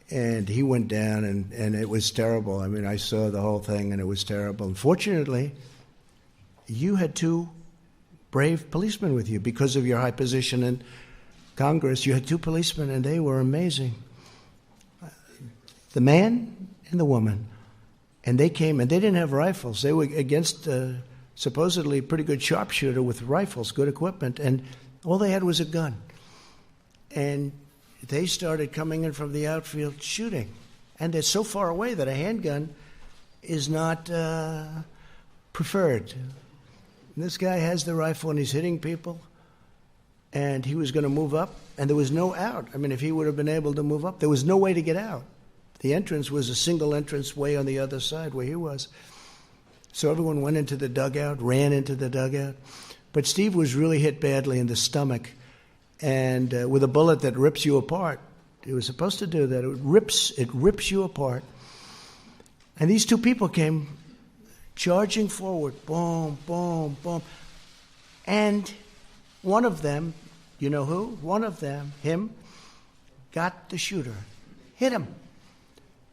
Speaker 2: And he went down, and it was terrible. I mean, I saw the whole thing, and it was terrible. Unfortunately, you had two brave policemen with you because of your high position in Congress. You had two policemen, and they were amazing. The man and the woman. And they came, and they didn't have rifles. They were against supposedly a pretty good sharpshooter with rifles, good equipment, and all they had was a gun. And they started coming in from the outfield shooting. And they're so far away that a handgun is not preferred. And this guy has the rifle, and he's hitting people, and he was going to move up, and there was no out. I mean, if he would have been able to move up, there was no way to get out. The entrance was a single entrance way on the other side where he was. So everyone went into the dugout, ran into the dugout. But Steve was really hit badly in the stomach, and with a bullet that rips you apart. It was supposed to do that. It rips you apart. And these two people came charging forward, boom, boom, boom. And one of them, you know who? One of them, him, got the shooter, hit him,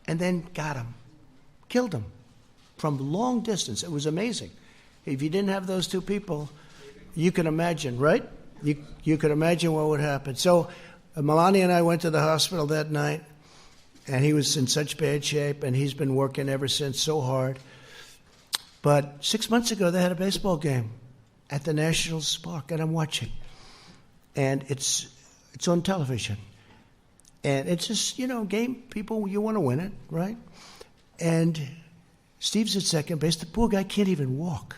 Speaker 2: and then got him, killed him from long distance. It was amazing. If you didn't have those two people, you can imagine, right? You could imagine what would happen. So Melania and I went to the hospital that night, and he was in such bad shape, and he's been working ever since so hard. But 6 months ago, they had a baseball game at the Nationals Park, and I'm watching. And it's on television. And it's just, game, people, you want to win it, right? And Steve's at second base. The poor guy can't even walk.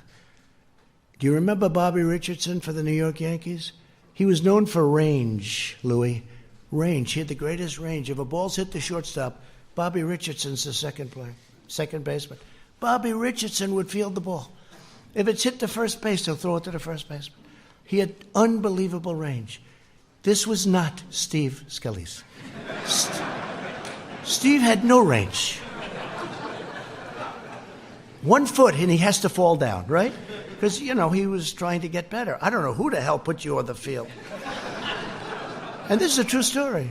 Speaker 2: Do you remember Bobby Richardson for the New York Yankees? He was known for range, Louis. Range. He had the greatest range. If a ball's hit the shortstop, Bobby Richardson's the second baseman. Bobby Richardson would field the ball. If it's hit the first base, he'll throw it to the first baseman. He had unbelievable range. This was not Steve Scalise. Steve had no range. 1 foot and he has to fall down, right? Because, he was trying to get better. I don't know who the hell put you on the field. And this is a true story.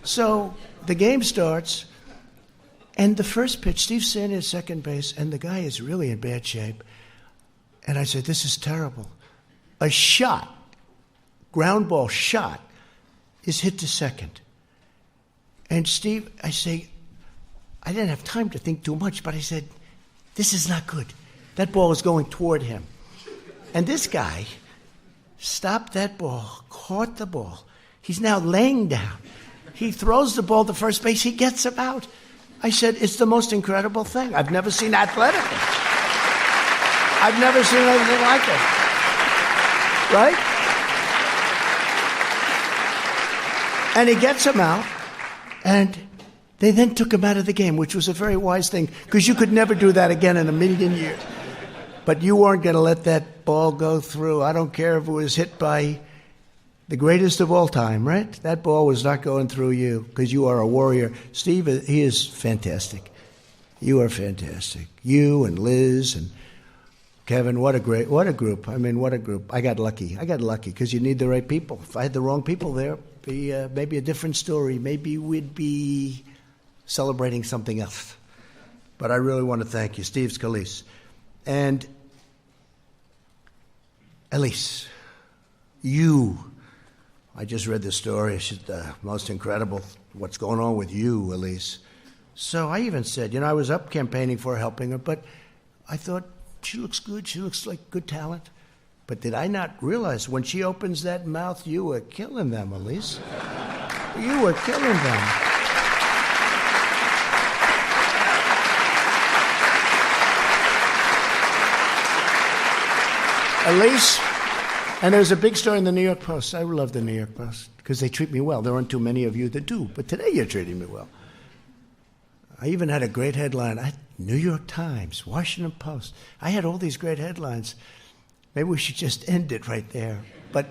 Speaker 2: So the game starts, and the first pitch, Steve's standing at second base, and the guy is really in bad shape. And I said, this is terrible. A shot, ground ball shot, is hit to second. And Steve, I say, I didn't have time to think too much, but I said, this is not good. That ball is going toward him. And this guy stopped that ball, caught the ball. He's now laying down. He throws the ball to first base. He gets him out. I said, it's the most incredible thing. I've never seen athletically. I've never seen anything like it. Right? And he gets him out, and they then took him out of the game, which was a very wise thing, because you could never do that again in a million years. But you weren't going to let that ball go through. I don't care if it was hit by the greatest of all time, right? That ball was not going through you, because you are a warrior. Steve, he is fantastic. You are fantastic. You and Liz and Kevin, what a group. I mean, what a group. I got lucky, because you need the right people. If I had the wrong people there, it'd be maybe a different story. Maybe we'd be celebrating something else. But I really want to thank you, Steve Scalise. And Elise, I just read this story. It's the most incredible what's going on with you, Elise. So I even said, I was up campaigning for helping her, but I thought, she looks good. She looks like good talent. But did I not realize when she opens that mouth, you were killing them, Elise? You were killing them. Elise, and there's a big story in the New York Post. I love the New York Post because they treat me well. There aren't too many of you that do, but today you're treating me well. I even had a great headline. New York Times, Washington Post. I had all these great headlines. Maybe we should just end it right there. But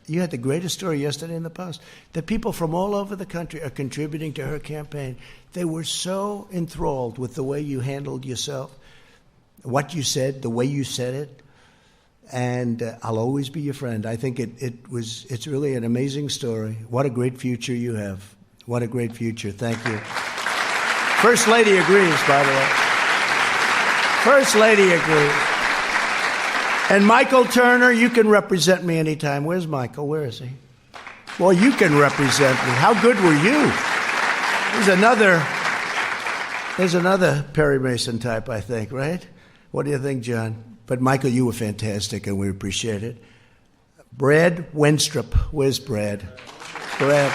Speaker 2: you had the greatest story yesterday in the Post. The people from all over the country are contributing to her campaign. They were so enthralled with the way you handled yourself, what you said, the way you said it. And I'll always be your friend. I think it's really an amazing story. What a great future you have. What a great future. Thank you. First Lady agrees, by the way. First Lady agrees. And Michael Turner, you can represent me anytime. Where's Michael? Where is he? Well, you can represent me. How good were you? There's another Perry Mason type, I think, right? What do you think, John? But Michael, you were fantastic, and we appreciate it. Brad Wenstrup. Where's Brad? Brad.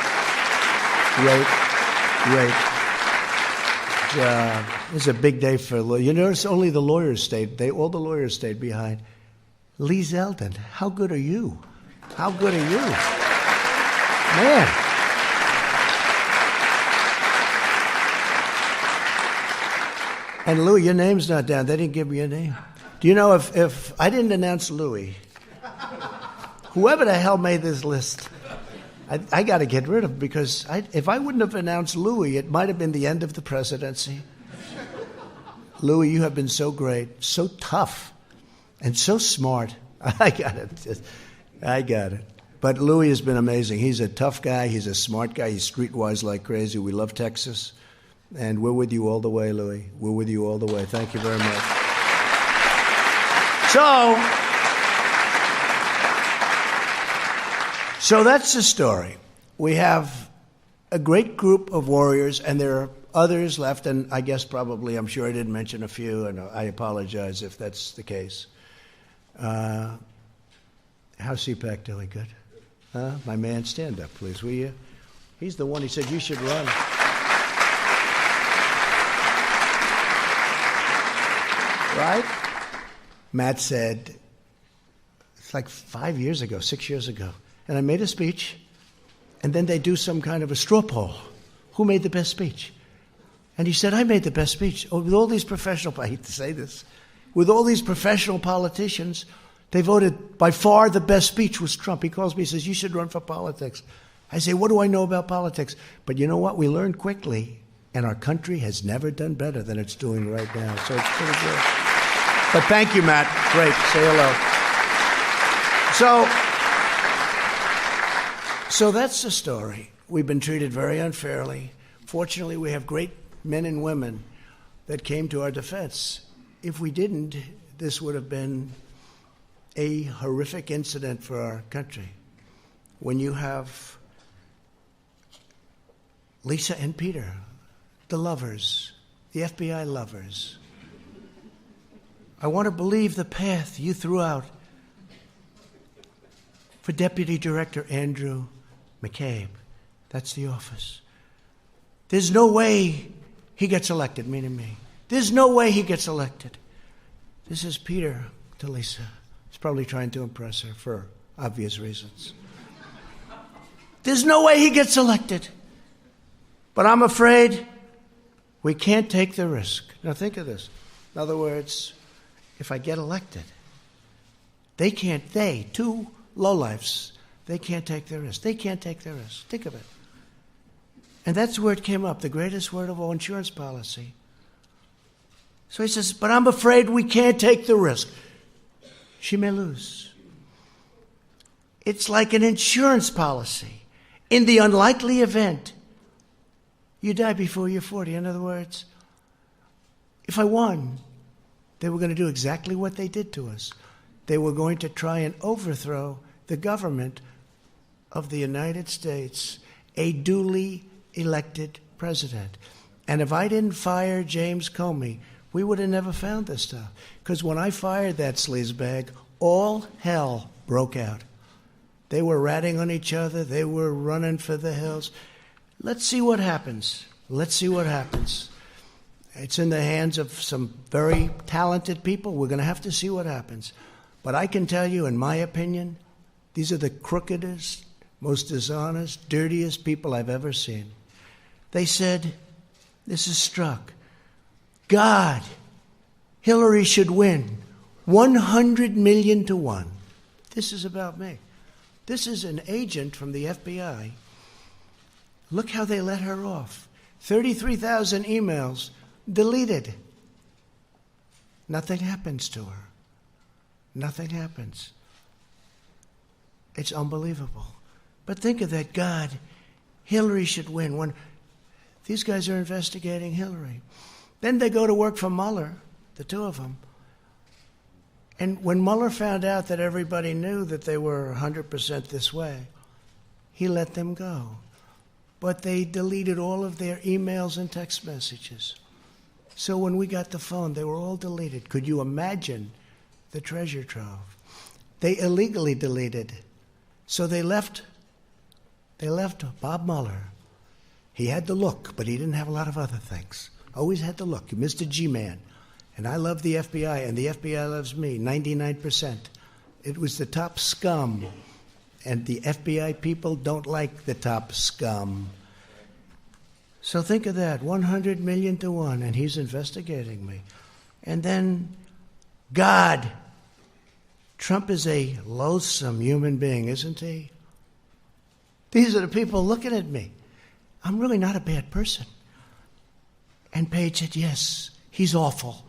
Speaker 2: Great. It's a big day for lawyers. You notice only the lawyers stayed. All the lawyers stayed behind. Lee Zeldin, how good are you? How good are you? Man. And Louis, your name's not down. They didn't give me your name. Do you know if I didn't announce Louis, whoever the hell made this list, I got to get rid of him because if I wouldn't have announced Louis, it might have been the end of the presidency. Louis, you have been so great, so tough, and so smart. I got it. But Louis has been amazing. He's a tough guy. He's a smart guy. He's streetwise like crazy. We love Texas. And we're with you all the way, Louis. We're with you all the way. Thank you very much. So that's the story. We have a great group of warriors, and there are others left, and I guess probably, I'm sure I didn't mention a few, and I apologize if that's the case. How's CPAC doing? Good? My man, stand up, please, will you? He's the one, he said you should run. Right? Matt said, it's like 5 years ago, 6 years ago, and I made a speech, and then they do some kind of a straw poll. Who made the best speech? And he said, I made the best speech. Oh, with all these professional, I hate to say this, with all these professional politicians, they voted by far the best speech was Trump. He calls me, he says, you should run for politics. I say, what do I know about politics? But you know what? We learned quickly, and our country has never done better than it's doing right now. So it's pretty good. But thank you, Matt. Great. Say hello. So that's the story. We've been treated very unfairly. Fortunately, we have great men and women that came to our defense. If we didn't, this would have been a horrific incident for our country. When you have Lisa and Peter, the lovers, the FBI lovers, I want to believe the path you threw out for Deputy Director Andrew McCabe. That's the office. There's no way he gets elected, meaning me. There's no way he gets elected. This is Peter to Lisa. He's probably trying to impress her for obvious reasons. There's no way he gets elected. But I'm afraid we can't take the risk. Now think of this. In other words, if I get elected, two lowlifes, they can't take the risk. They can't take the risk. Think of it. And that's where it came up, the greatest word of all, insurance policy. So he says, but I'm afraid we can't take the risk. She may lose. It's like an insurance policy. In the unlikely event you die before you're 40. In other words, if I won, they were going to do exactly what they did to us. They were going to try and overthrow the government of the United States, a duly elected president. And if I didn't fire James Comey, we would have never found this stuff. Because when I fired that sleazebag, all hell broke out. They were ratting on each other. They were running for the hills. Let's see what happens. Let's see what happens. It's in the hands of some very talented people. We're going to have to see what happens. But I can tell you, in my opinion, these are the crookedest, most dishonest, dirtiest people I've ever seen. They said, this is struck. God, Hillary should win 100 million to 1. This is about me. This is an agent from the FBI. Look how they let her off. 33,000 emails deleted. Nothing happens to her. Nothing happens. It's unbelievable. But think of that. God, Hillary should win. These guys are investigating Hillary. Then they go to work for Mueller, the two of them. And when Mueller found out that everybody knew that they were 100% this way, he let them go. But they deleted all of their emails and text messages. So when we got the phone, they were all deleted. Could you imagine the treasure trove? They illegally deleted. So they left Bob Mueller. He had the look, but he didn't have a lot of other things. Always had the look. Mr. G-Man. And I love the FBI, and the FBI loves me, 99%. It was the top scum. And the FBI people don't like the top scum. So think of that, 100 million to 1, and he's investigating me. And then, God, Trump is a loathsome human being, isn't he? These are the people looking at me. I'm really not a bad person. And Page said, yes, he's awful.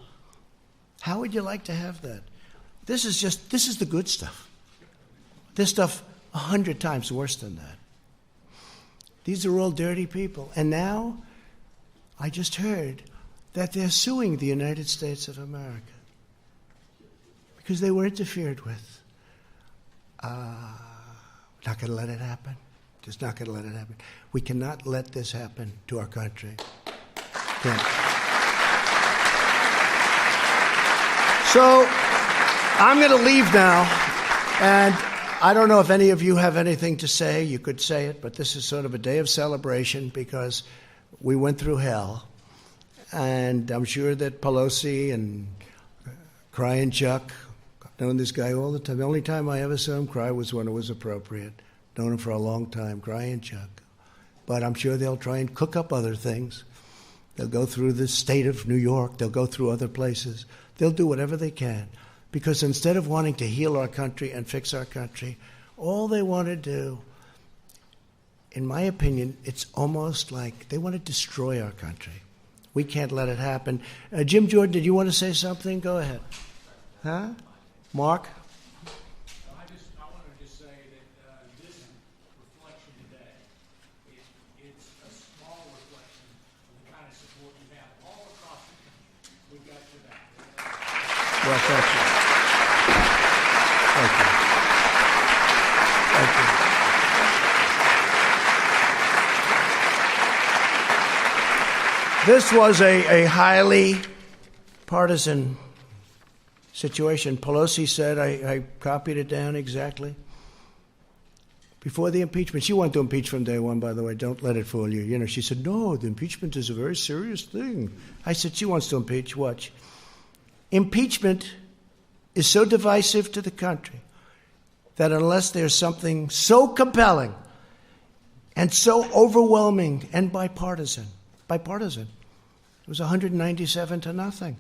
Speaker 2: How would you like to have that? This is the good stuff. This stuff 100 times worse than that. These are all dirty people. And now, I just heard that they're suing the United States of America because they were interfered with. Not going to let it happen. Just not going to let it happen. We cannot let this happen to our country. Can't. So, I'm going to leave now, and I don't know if any of you have anything to say. You could say it, but this is sort of a day of celebration because we went through hell. And I'm sure that Pelosi and crying Chuck. I've known this guy all the time. The only time I ever saw him cry was when it was appropriate. Known him for a long time, crying Chuck. But I'm sure they'll try and cook up other things. They'll go through the state of New York. They'll go through other places. They'll do whatever they can. Because instead of wanting to heal our country and fix our country, all they want to do, in my opinion, it's almost like they want to destroy our country. We can't let it happen. Jim Jordan, did you want to say something? Go ahead. Huh? Mark?
Speaker 3: I wanted to just say that this reflection today, it's a small reflection of the kind of support you have all across the country. We've got your back.
Speaker 2: Well, thank you. Thank you. Thank you. This was a highly partisan situation. Pelosi said, I copied it down exactly. Before the impeachment, she wanted to impeach from day one, by the way. Don't let it fool you. You know, she said, no, the impeachment is a very serious thing. I said, she wants to impeach. Watch. Impeachment is so divisive to the country that unless there's something so compelling and so overwhelming and bipartisan, it was 197 to nothing.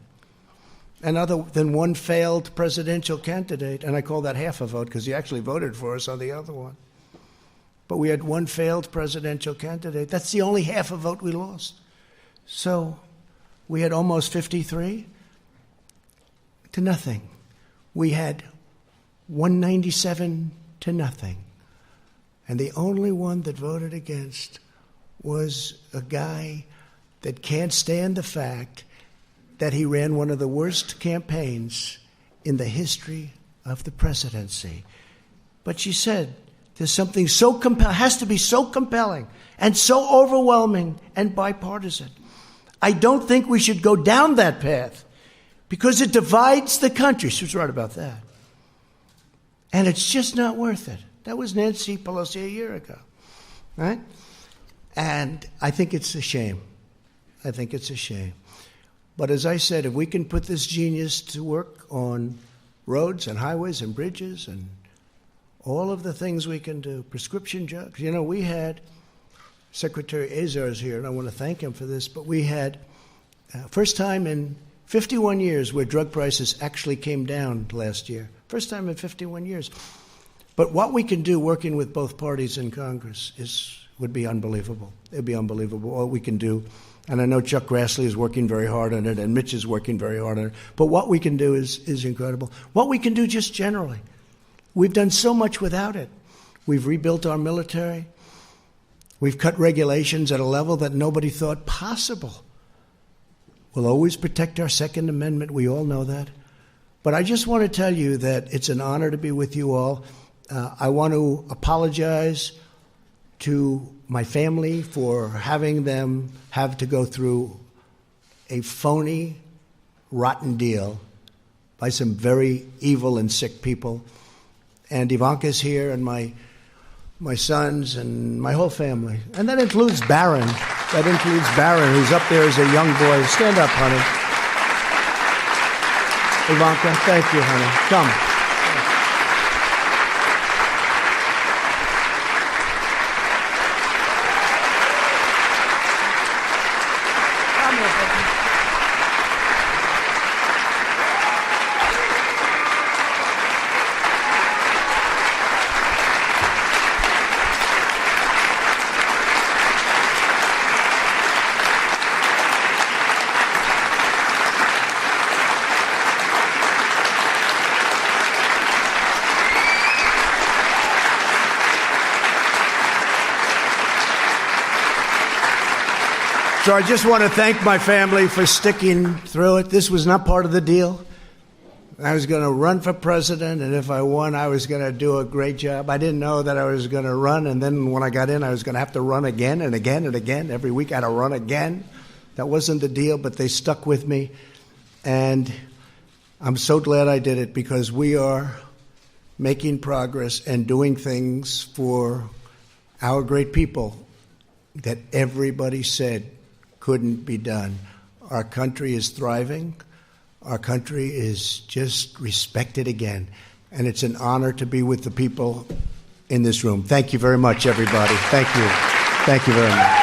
Speaker 2: And other than one failed presidential candidate, and I call that half a vote because he actually voted for us on the other one. But we had one failed presidential candidate. That's the only half a vote we lost. So we had almost 53 to nothing. We had 197 to nothing. And the only one that voted against was a guy that can't stand the fact that he ran one of the worst campaigns in the history of the presidency. But she said, there's something so compelling, has to be so compelling and so overwhelming and bipartisan. I don't think we should go down that path because it divides the country. She was right about that. And it's just not worth it. That was Nancy Pelosi a year ago, right? And I think it's a shame. I think it's a shame. But as I said, if we can put this genius to work on roads and highways and bridges and all of the things we can do, prescription drugs. You know, we had Secretary Azar's here, and I want to thank him for this, but we had first time in 51 years where drug prices actually came down last year. First time in 51 years. But what we can do working with both parties in Congress would be unbelievable. It would be unbelievable what we can do. And I know Chuck Grassley is working very hard on it, and Mitch is working very hard on it. But what we can do is incredible. What we can do just generally. We've done so much without it. We've rebuilt our military. We've cut regulations at a level that nobody thought possible. We'll always protect our Second Amendment. We all know that. But I just want to tell you that it's an honor to be with you all. I want to apologize to my family for having them have to go through a phony, rotten deal by some very evil and sick people. And Ivanka's here, and my sons, and my whole family. And that includes Barron. That includes Barron, who's up there as a young boy. Stand up, honey. Ivanka, thank you, honey. Come. So I just want to thank my family for sticking through it. This was not part of the deal. I was going to run for president, and if I won, I was going to do a great job. I didn't know that I was going to run, and then when I got in, I was going to have to run again and again and again. Every week I had to run again. That wasn't the deal, but they stuck with me. And I'm so glad I did it because we are making progress and doing things for our great people that everybody said couldn't be done. Our country is thriving. our country is just respected again. And it's an honor to be with the people in this room. Thank you very much, everybody. Thank you. Thank you very much.